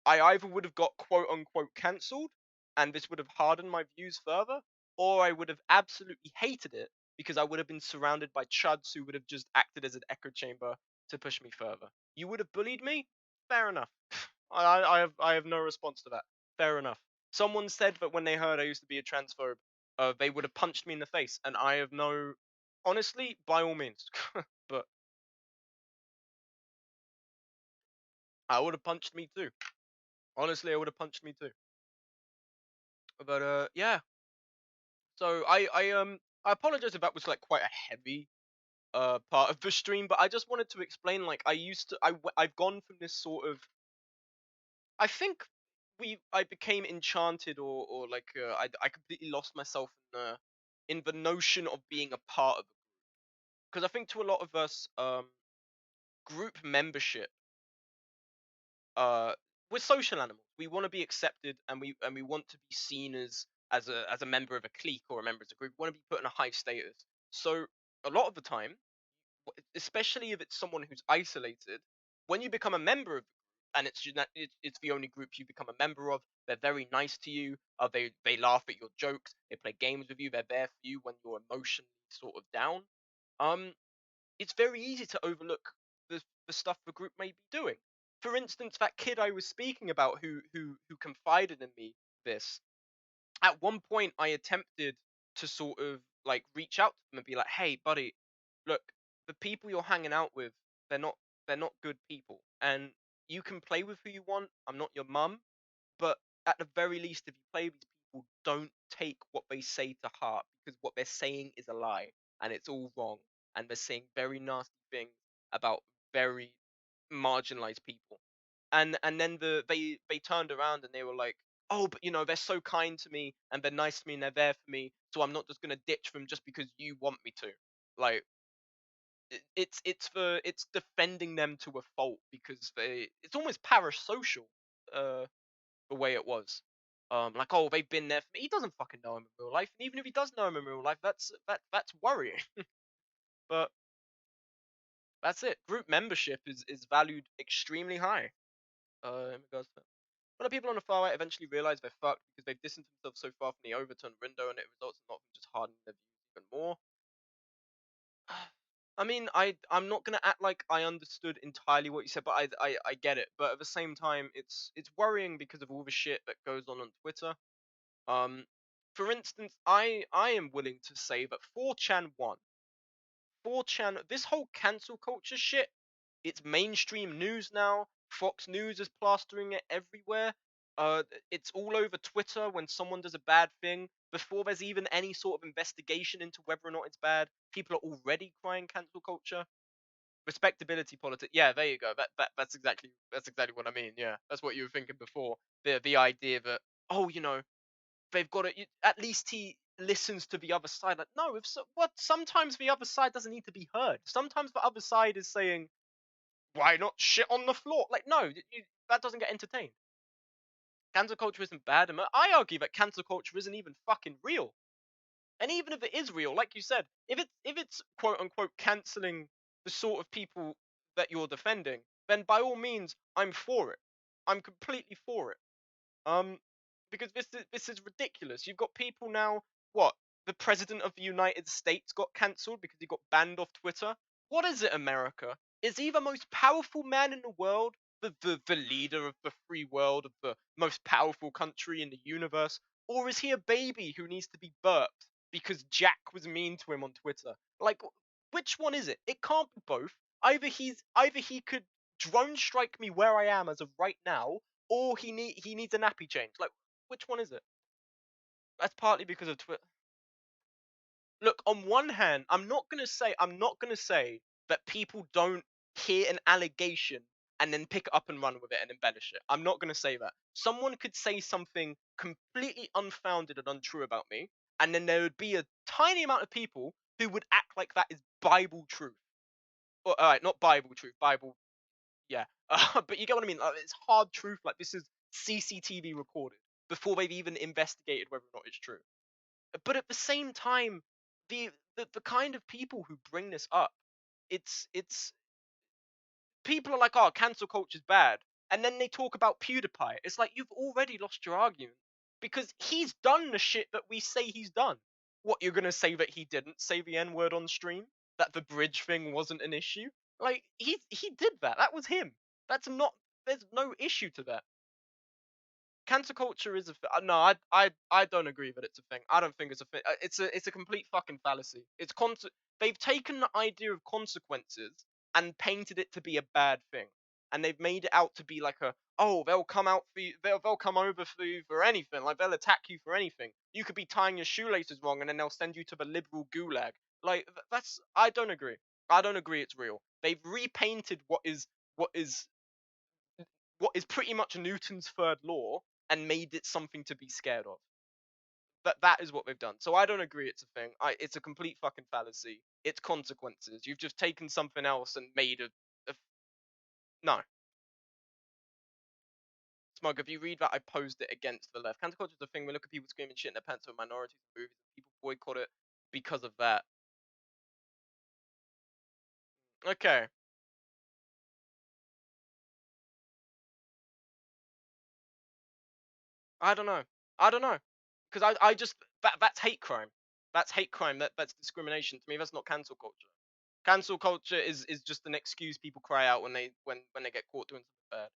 I either would have got quote unquote cancelled and this would have hardened my views further, or I would have absolutely hated it because I would have been surrounded by chuds who would have just acted as an echo chamber to push me further. You would have bullied me? Fair enough. I have no response to that. Fair enough. Someone said that when they heard I used to be a transphobe, they would have punched me in the face, and I have no. Honestly, by all means, but I would have punched me too. Honestly, I would have punched me too. But yeah. So I apologize if that was like quite a heavy part of the stream, but I just wanted to explain like I've gone from this sort of I think I became enchanted or like I completely lost myself in the notion of being a part of because I think to a lot of us group membership we're social animals. We want to be accepted, and we want to be seen as a member of a clique or a member of a group. We want to be put in a high status. So a lot of the time, especially if it's someone who's isolated, when you become a member of the group, and it's the only group you become a member of, they're very nice to you. They laugh at your jokes. They play games with you. They're there for you when you're emotionally sort of down. Um, it's very easy to overlook the stuff the group may be doing. For instance, that kid I was speaking about who confided in me this, at one point I attempted to sort of like reach out to them and be like, "Hey, buddy, look, the people you're hanging out with, they're not they're not good people, and you can play with who you want. I'm not your mum, but at the very least, if you play with these people, don't take what they say to heart because what they're saying is a lie and it's all wrong, and they're saying very nasty things about very marginalized people." And then they turned around and they were like, "Oh, but they're so kind to me and they're nice to me and they're there for me, so I'm not just gonna ditch them just because you want me to." Like, it's defending them to a fault because it's almost parasocial, uh the way it was. Like, oh, they've been there for me. He doesn't fucking know him in real life, and even if he does know him in real life, that's worrying. But that's it. Group membership is valued extremely high. In regards to when the people on the far right eventually realize they're fucked because they've distanced themselves so far from the overturned window, and it results in not just hardening their views even more. I mean, I'm not gonna act like I understood entirely what you said, but I get it. But at the same time, it's worrying because of all the shit that goes on Twitter. Um, for instance, I am willing to say that 4chan won. 4chan, this whole cancel culture shit, it's mainstream news now. Fox News is plastering it everywhere. It's all over Twitter when someone does a bad thing. Before there's even any sort of investigation into whether or not it's bad, people are already crying cancel culture. Respectability politics. Yeah, there you go. That's exactly what I mean. Yeah, that's what you were thinking before. The idea that, oh, they've got to, at least he listens to the other side. Like, no, if what, sometimes the other side doesn't need to be heard. Sometimes the other side is saying, why not shit on the floor? Like, no, that doesn't get entertained. Cancel culture isn't bad, and I argue that cancel culture isn't even fucking real. And even if it is real, like you said, if it's quote unquote canceling the sort of people that you're defending, then by all means, I'm for it. I'm completely for it. Um, because this is ridiculous. You've got people now. What? The president of the United States got cancelled because he got banned off Twitter. What is it, America? Is he the most powerful man in the world? The leader of the free world, of the most powerful country in the universe? Or is he a baby who needs to be burped because Jack was mean to him on Twitter? Like, which one is it? It can't be both. Either he could drone strike me where I am as of right now, or he needs a nappy change. Like, which one is it? That's partly because of Twitter. Look, on one hand, I'm not gonna say that people don't hear an allegation and then pick it up and run with it and embellish it. I'm not gonna say that. Someone could say something completely unfounded and untrue about me, and then there would be a tiny amount of people who would act like that is Bible truth. Or, all right, not Bible truth, Bible, yeah. But you get what I mean. It's hard truth. Like, this is CCTV recorded before they've even investigated whether or not it's true. But at the same time, the kind of people who bring this up, it's people are like, "Oh, cancel culture's bad," and then they talk about PewDiePie. It's like, you've already lost your argument because he's done the shit that we say he's done. What, you're gonna say that he didn't say the N word on stream? That the bridge thing wasn't an issue? Like, he did that. That was him. That's not. There's no issue to that. Cancel culture is a no. I don't agree that it's a thing. I don't think it's a thing. It's a complete fucking fallacy. They've taken the idea of consequences and painted it to be a bad thing, and they've made it out to be like a, oh, they'll come out for you. They'll come over for you for anything. Like, they'll attack you for anything. You could be tying your shoelaces wrong, and then they'll send you to the liberal gulag. Like, that's, I don't agree. I don't agree it's real. They've repainted what is what is pretty much Newton's third law and made it something to be scared of. That is what they've done. So I don't agree it's a thing. It's a complete fucking fallacy. It's consequences. You've just taken something else and made a no. Smug, if you read that, I posed it against the left. Cancel culture is a thing. We look at people screaming shit in their pants over minorities in movies, and people boycott it because of that. Okay, I don't know. I don't know, because I just that's hate crime. That's hate crime. That's discrimination. To me, that's not cancel culture. Cancel culture is just an excuse people cry out when they get caught doing something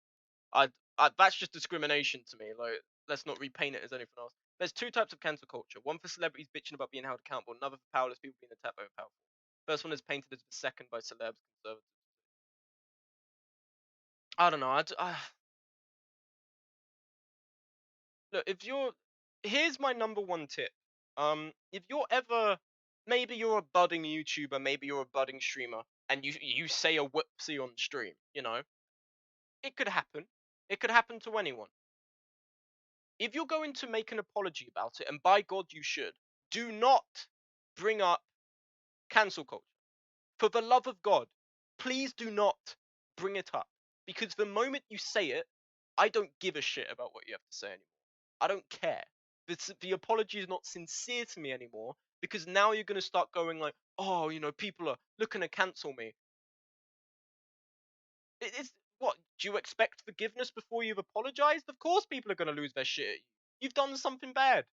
bad. That's just discrimination to me. Like, let's not repaint it as anything else. There's two types of cancel culture. One for celebrities bitching about being held accountable. Another for powerless people being attacked by the powerful. First one is painted as the second by celebs, conservatives. I don't know. Look, if you're, here's my number one tip. If you're ever, maybe you're a budding YouTuber, maybe you're a budding streamer, and you say a whoopsie on stream, it could happen. It could happen to anyone. If you're going to make an apology about it, and by God you should, do not bring up cancel culture. For the love of God, please do not bring it up. Because the moment you say it, I don't give a shit about what you have to say anymore. I don't care. The apology is not sincere to me anymore, because now you're going to start going like, oh, people are looking to cancel me. It's what? Do you expect forgiveness before you've apologized? Of course, people are going to lose their shit at you. You've done something bad.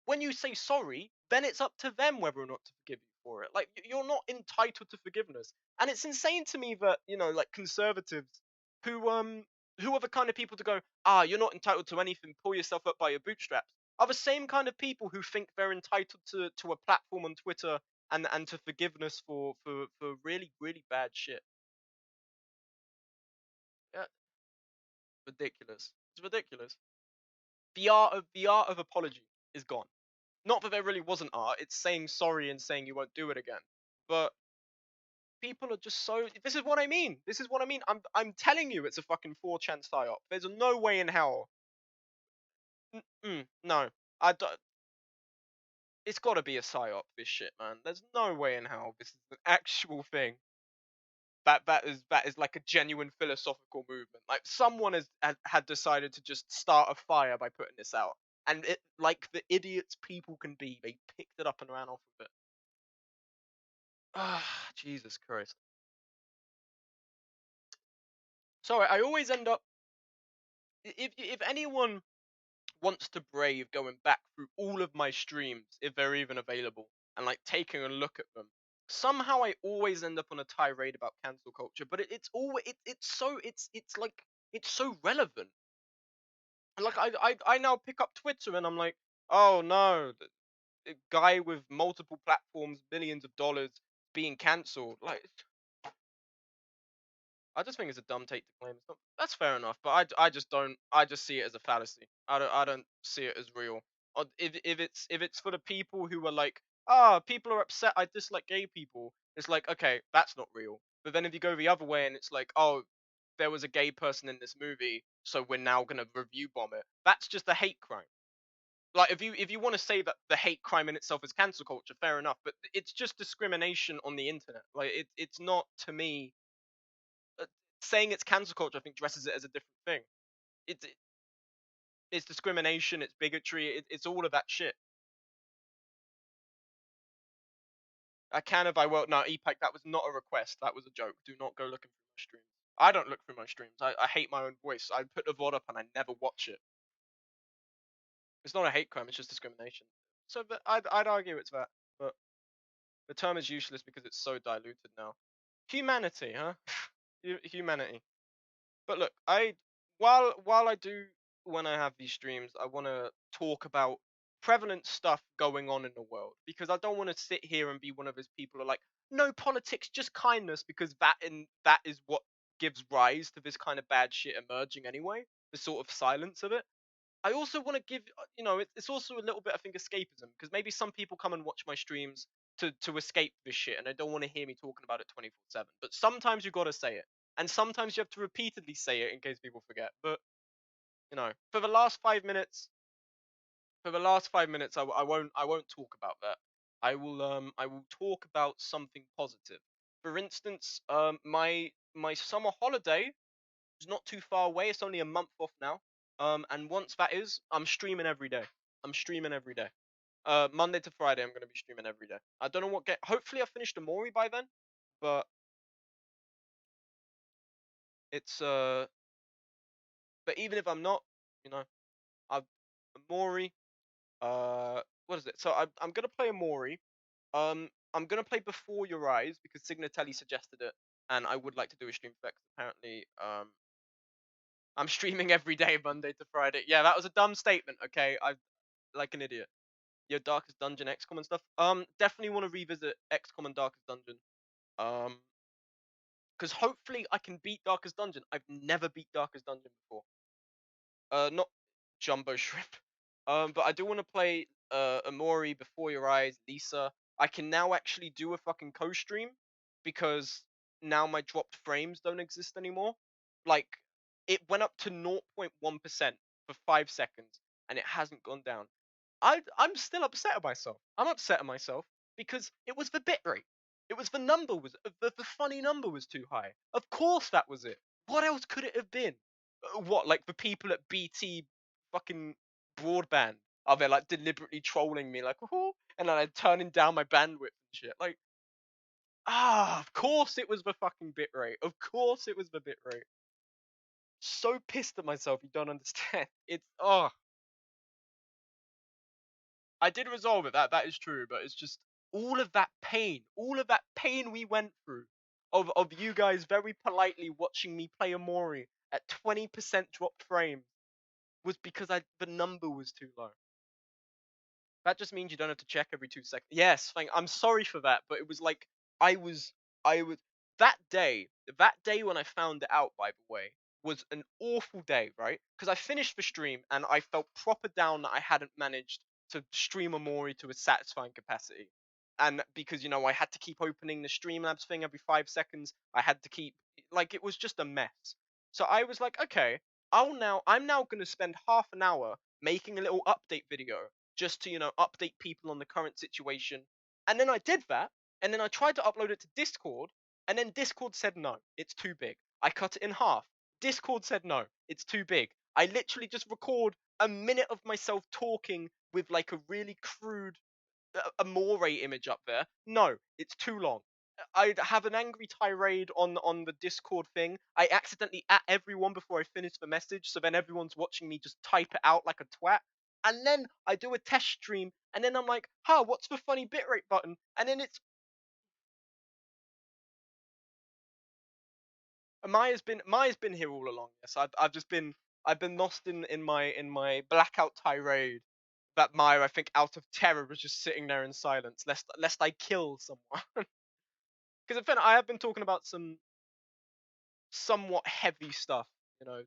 When you say sorry, then it's up to them whether or not to forgive you for it. Like, you're not entitled to forgiveness. And it's insane to me that, like, conservatives who are the kind of people to go, you're not entitled to anything, pull yourself up by your bootstraps, are the same kind of people who think they're entitled to a platform on Twitter and to forgiveness for really, really bad shit. Yeah, ridiculous. It's ridiculous. The art of apology is gone. Not that there really wasn't art. It's saying sorry and saying you won't do it again. But people are just so. This is what I mean. This is what I mean. I'm telling you, it's a fucking 4chan psyop. There's no way in hell. No, I don't. It's got to be a psyop. This shit, man. There's no way in hell this is an actual thing. That is like a genuine philosophical movement. Like, someone had decided to just start a fire by putting this out, and it, like the idiots people can be, they picked it up and ran off with it. Ah, Jesus Christ. Sorry, I always end up. If anyone wants to brave going back through all of my streams, if they're even available, and like taking a look at them, somehow I always end up on a tirade about cancel culture. But it's always it's like it's so relevant. Like, I now pick up Twitter and I'm like, oh no, the guy with multiple platforms, billions of dollars being cancelled. Like, I just think it's a dumb take to claim. That's fair enough, but I just don't. I just see it as a fallacy. I don't see it as real. If it's for the people who are like, people are upset, I dislike gay people. It's like, okay, that's not real. But then if you go the other way and it's like, oh, there was a gay person in this movie, so we're now gonna review bomb it. That's just a hate crime. Like, if you want to say that the hate crime in itself is cancel culture, fair enough. But it's just discrimination on the internet. Like, it's not, to me, uh, saying it's cancel culture, I think, dresses it as a different thing. It's discrimination, it's bigotry, it's all of that shit. I can if I will. No, EPAC, that was not a request. That was a joke. Do not go looking through my streams. I don't look through my streams. I hate my own voice. I put the VOD up and I never watch it. It's not a hate crime. It's just discrimination. So, but I'd argue it's that. But the term is useless because it's so diluted now. Humanity, huh? Humanity. But look, while I do, when I have these streams, I want to talk about prevalent stuff going on in the world, because I don't want to sit here and be one of those people who are like, no politics, just kindness, because that is what gives rise to this kind of bad shit emerging anyway. The sort of silence of it. I also want to give, it's also a little bit, I think, escapism, because maybe some people come and watch my streams to escape this shit, and they don't want to hear me talking about it 24/7. But sometimes you got to say it, and sometimes you have to repeatedly say it in case people forget. But for the last 5 minutes, I won't talk about that. I will talk about something positive. For instance, my summer holiday is not too far away. It's only a month off now. And once that is, I'm streaming every day. I'm streaming every day. Monday to Friday, I'm gonna be streaming every day. I don't know what get. Hopefully, I finished Amori by then. But it's But even if I'm not, you know, I've Amori. What is it? So I'm gonna play Amori. I'm gonna play Before Your Eyes because Signatelli suggested it, and I would like to do a stream flex. Apparently, I'm streaming every day, Monday to Friday. Yeah, that was a dumb statement. Okay, I like an idiot. Your Darkest Dungeon, XCOM and stuff. Definitely want to revisit XCOM and Darkest Dungeon. Um, because hopefully I can beat Darkest Dungeon. I've never beat Darkest Dungeon before. Not Jumbo Shrimp. But I do want to play Amori, Before Your Eyes, Lisa. I can now actually do a fucking co-stream because now my dropped frames don't exist anymore. Like it went up to 0.1% for 5 seconds and it hasn't gone down. I'm still upset at myself. I'm upset at myself because it was the bitrate. It was the number was the funny number was too high. Of course that was it. What else could it have been? What, like the people at BT fucking broadband are they like deliberately trolling me like, oh, and then turning down my bandwidth and shit. Like, of course it was the fucking bitrate. Of course it was the bitrate. So pissed at myself, you don't understand. It's I did resolve it. That is true, but it's just all of that pain we went through, of you guys very politely watching me play Amori at 20% dropped frames, was because the number was too low. That just means you don't have to check every 2 seconds. Yes, I'm sorry for that, but it was like I was I was that day. That day when I found it out, by the way, was an awful day, right? Because I finished the stream and I felt proper down that I hadn't managed to stream Amori to a satisfying capacity. And because I had to keep opening the Streamlabs thing every 5 seconds, I had to keep like it was just a mess. So I was like, okay, I'm now gonna spend half an hour making a little update video just to update people on the current situation. And then I did that, and then I tried to upload it to Discord, and then Discord said no, it's too big. I cut it in half. Discord said no, it's too big. I literally just record a minute of myself talking with like a really crude a Moray image up there. No, it's too long. I'd have an angry tirade on the Discord thing. I accidentally at everyone before I finish the message, so then everyone's watching me just type it out like a twat. And then I do a test stream, and then I'm like, "Huh, what's the funny bitrate button?" And then it's Maya's been here all along. Yes, I've been lost in my blackout tirade. That Maya, I think, out of terror, was just sitting there in silence, lest I kill someone. Because in fact, I have been talking about some somewhat heavy stuff,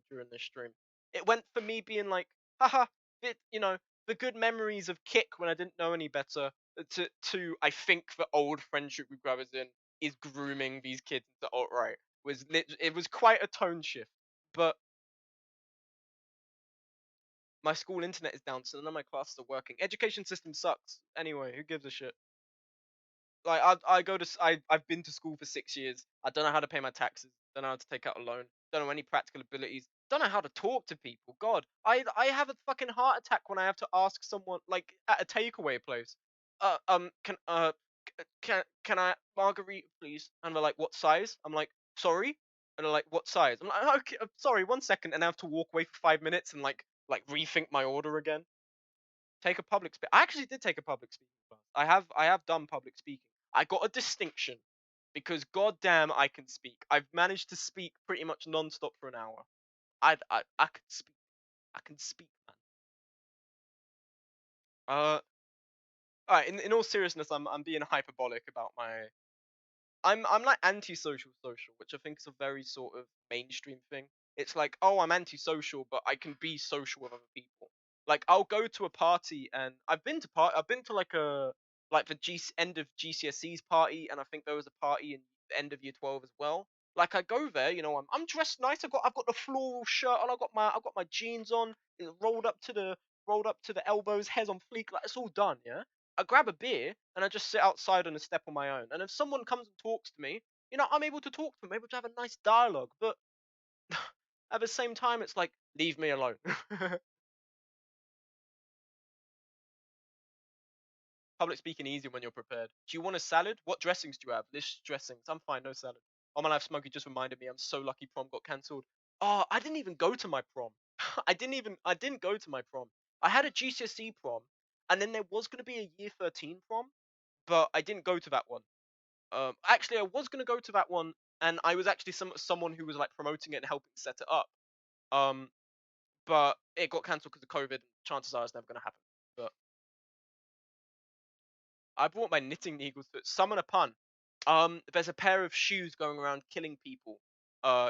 during this stream. It went for me being like, haha, the good memories of Kick when I didn't know any better, to I think the old friendship we brothers in is grooming these kids into alt right. It was quite a tone shift. But my school internet is down, so none of my classes are working. Education system sucks. Anyway, who gives a shit? Like I go to I've been to school for 6 years. I don't know how to pay my taxes. Don't know how to take out a loan. Don't know any practical abilities. Don't know how to talk to people. God, I have a fucking heart attack when I have to ask someone like at a takeaway place. Can I margarita please? And they're like, what size? I'm like, sorry. And they're like, what size? I'm like, okay, sorry, 1 second, and I have to walk away for 5 minutes and like rethink my order again. Take a public speak. I actually did take a public speaking class. I have done public speaking. I got a distinction because goddamn I can speak. I've managed to speak pretty much non-stop for an hour. I can speak. I can speak, man. Alright, in all seriousness, I'm being hyperbolic about my I'm like antisocial social, which I think is a very sort of mainstream thing. It's like, oh, I'm antisocial, but I can be social with other people. Like, I'll go to a party, and I've been to like the end of GCSE's party, and I think there was a party in the end of year 12 as well. Like, I go there, I'm dressed nice. I've got the floral shirt on. I've got my jeans on, rolled up to the elbows, hair's on fleek. Like, it's all done, yeah. I grab a beer and I just sit outside on a step on my own. And if someone comes and talks to me, I'm able to talk to them, able to have a nice dialogue. But At the same time, it's like, leave me alone. Public speaking easy when you're prepared. Do you want a salad? What dressings do you have? List dressings. I'm fine, no salad. Oh my life, Smokey just reminded me. I'm so lucky prom got cancelled. Oh, I didn't even go to my prom. I didn't go to my prom. I had a GCSE prom, and then there was gonna be a year 13 prom, but I didn't go to that one. Actually, I was gonna go to that one, and I was actually someone who was like promoting it and helping set it up. Um, but it got cancelled because of COVID. Chances are it's never gonna happen. But I brought my knitting needles to summon a pun. There's a pair of shoes going around killing people.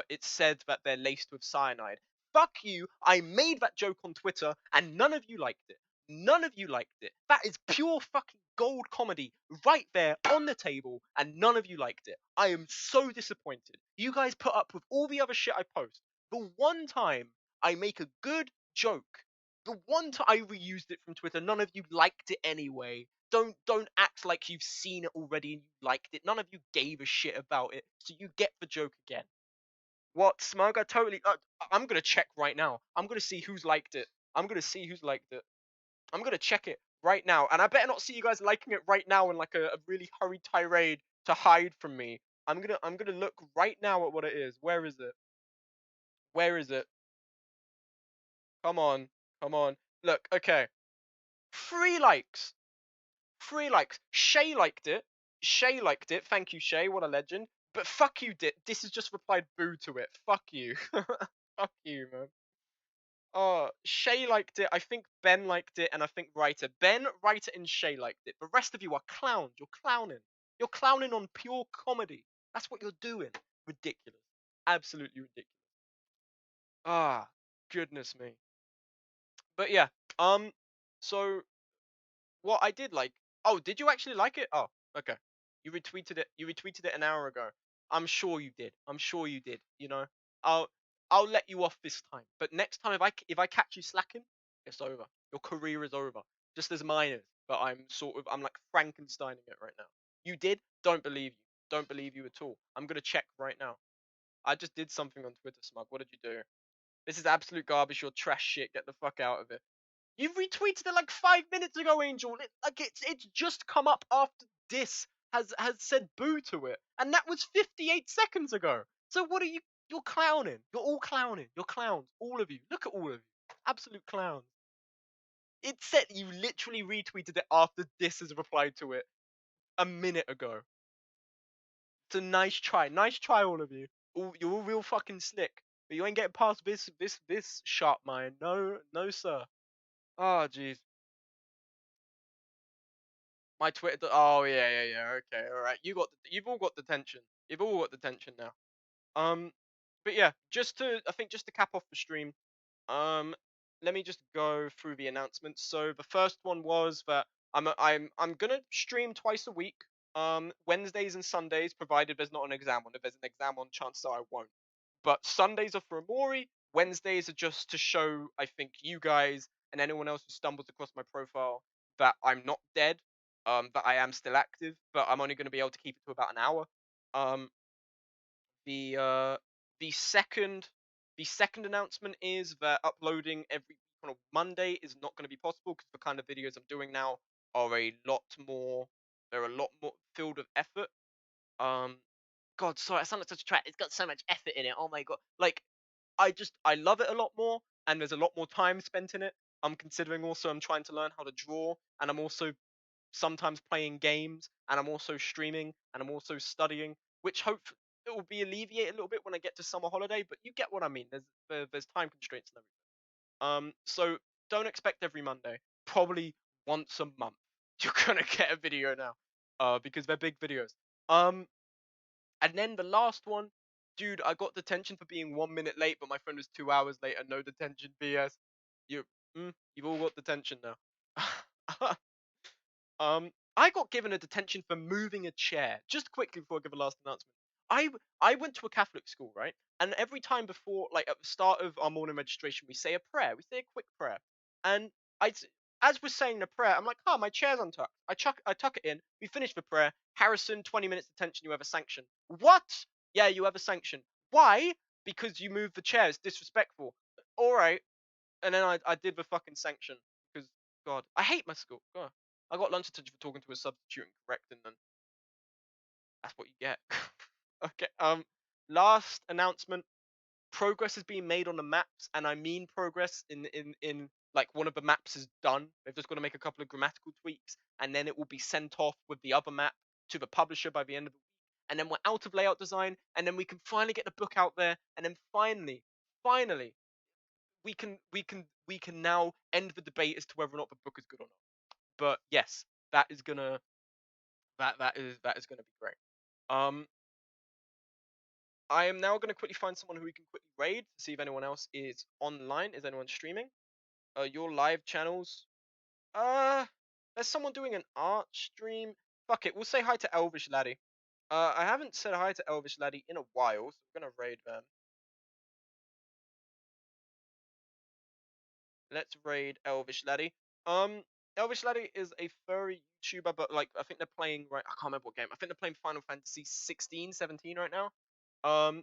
It's said that they're laced with cyanide. Fuck you! I made that joke on Twitter, and none of you liked it. None of you liked it. That is pure fucking gold comedy right there on the table, and none of you liked it. I am so disappointed. You guys put up with all the other shit I post. The one time I make a good joke, the one time I reused it from Twitter, none of you liked it anyway. Don't act like you've seen it already and you liked it. None of you gave a shit about it, so you get the joke again. What, Smug? I totally. I'm gonna check right now. I'm gonna see who's liked it. I'm gonna see who's liked it. I'm gonna check it right now, and I better not see you guys liking it right now in like a really hurried tirade to hide from me. I'm gonna look right now at what it is. Where is it? Where is it? Come on, come on. Look, okay. 3 likes. 3 likes. Shay liked it. Shay liked it. Thank you, Shay. What a legend. But fuck you, This has just replied boo to it. Fuck you. Fuck you, man. Oh, Shay liked it. I think Ben liked it, and I think Writer. Ben, Writer, and Shay liked it. The rest of you are clowns. You're clowning. You're clowning on pure comedy. That's what you're doing. Ridiculous. Absolutely ridiculous. Ah, goodness me. But yeah. So what I did like. Oh, did you actually like it? Oh, okay. You retweeted it. You retweeted it an hour ago. I'm sure you did. I'm sure you did. I'll I'll let you off this time. But next time, if I catch you slacking, it's over. Your career is over. Just as mine is. But I'm like Frankensteining it right now. You did? Don't believe you. Don't believe you at all. I'm gonna check right now. I just did something on Twitter, Smug. What did you do? This is absolute garbage. You're trash shit. Get the fuck out of it. You retweeted it like 5 minutes ago, Angel. It's just come up after this has said boo to it, and that was 58 seconds ago. So what are you? You're clowning. You're all clowning. You're clowns, all of you. Look at all of you, absolute clowns. It said you literally retweeted it after this has replied to it a minute ago. It's a nice try, all of you. You're all real fucking slick, but you ain't getting past this sharp mind. No, no, sir. Oh, jeez. My Twitter. Oh yeah, yeah, yeah. Okay, all right. You've all got the tension. You've all got the tension now. Um, but yeah, I think just to cap off the stream. Um, Let me just go through the announcements. So the first one was that I'm gonna stream twice a week. Wednesdays and Sundays, provided there's not an exam on. If there's an exam on, chances are I won't. But Sundays are for Amori. Wednesdays are just to show, I think, you guys and anyone else who stumbles across my profile that I'm not dead. That I am still active, but I'm only going to be able to keep it to about an hour. Um, the uh, the second the second announcement is that uploading every on a Monday is not going to be possible because the kind of videos I'm doing now are a lot more. They're a lot more filled with effort. Um, God, sorry, I sound like such a twat. It's got so much effort in it. Oh my god, like I love it a lot more, and there's a lot more time spent in it. I'm considering also I'm trying to learn how to draw, and I'm also sometimes playing games, and I'm also streaming, and I'm also studying, which hope it will be alleviated a little bit when I get to summer holiday. But you get what I mean. There's time constraints and everything. So don't expect every Monday. Probably once a month. You're gonna get a video now, because they're big videos. Um, and then the last one, dude, I got detention for being 1 minute late, but my friend was 2 hours late and no detention. BS. You, you've all got detention now. I got given a detention for moving a chair. Just quickly before I give a last announcement, I went to a Catholic school, right? And every time before, like at the start of our morning registration, we say a prayer. We say a quick prayer, and I, as we're saying the prayer, I'm like, oh, my chair's untucked. I tuck it in. We finish the prayer. Harrison, 20 minutes detention. You have a sanction. What? Yeah, you have a sanction. Why? because you moved the chair. It's disrespectful. All right. And then I did the fucking sanction because God, I hate my school. God. I got lunch attention for talking to a substitute and correcting them. That's what you get. Okay. Last announcement. Progress is being made on the maps, and I mean progress in like one of the maps is done. They've just got to make a couple of grammatical tweaks, and then it will be sent off with the other map to the publisher by the end of the week. And then we're out of layout design, and then we can finally get the book out there, and then finally, we can now end the debate as to whether or not the book is good or not. But yes, that is gonna that is gonna be great. Um, I am now gonna quickly find someone who we can quickly raid to see if anyone else is online. Is anyone streaming? Your live channels. Uh, there's someone doing an art stream. Fuck it, we'll say hi to Elvish Laddie. I haven't said hi to Elvish Laddie in a while, so we're gonna raid them. Let's raid Elvish Laddie. Um, Elvish Laddie is a furry YouTuber, but like I think they're playing right. I can't remember what game. I think they're playing Final Fantasy 16, 17 right now.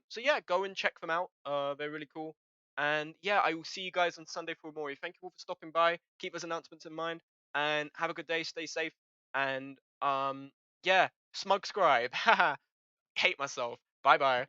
So yeah, go and check them out. They're really cool. And yeah, I will see you guys on Sunday for more. Thank you all for stopping by. Keep those announcements in mind, and have a good day. Stay safe. And yeah, smug scribe. Haha. Hate myself. Bye bye.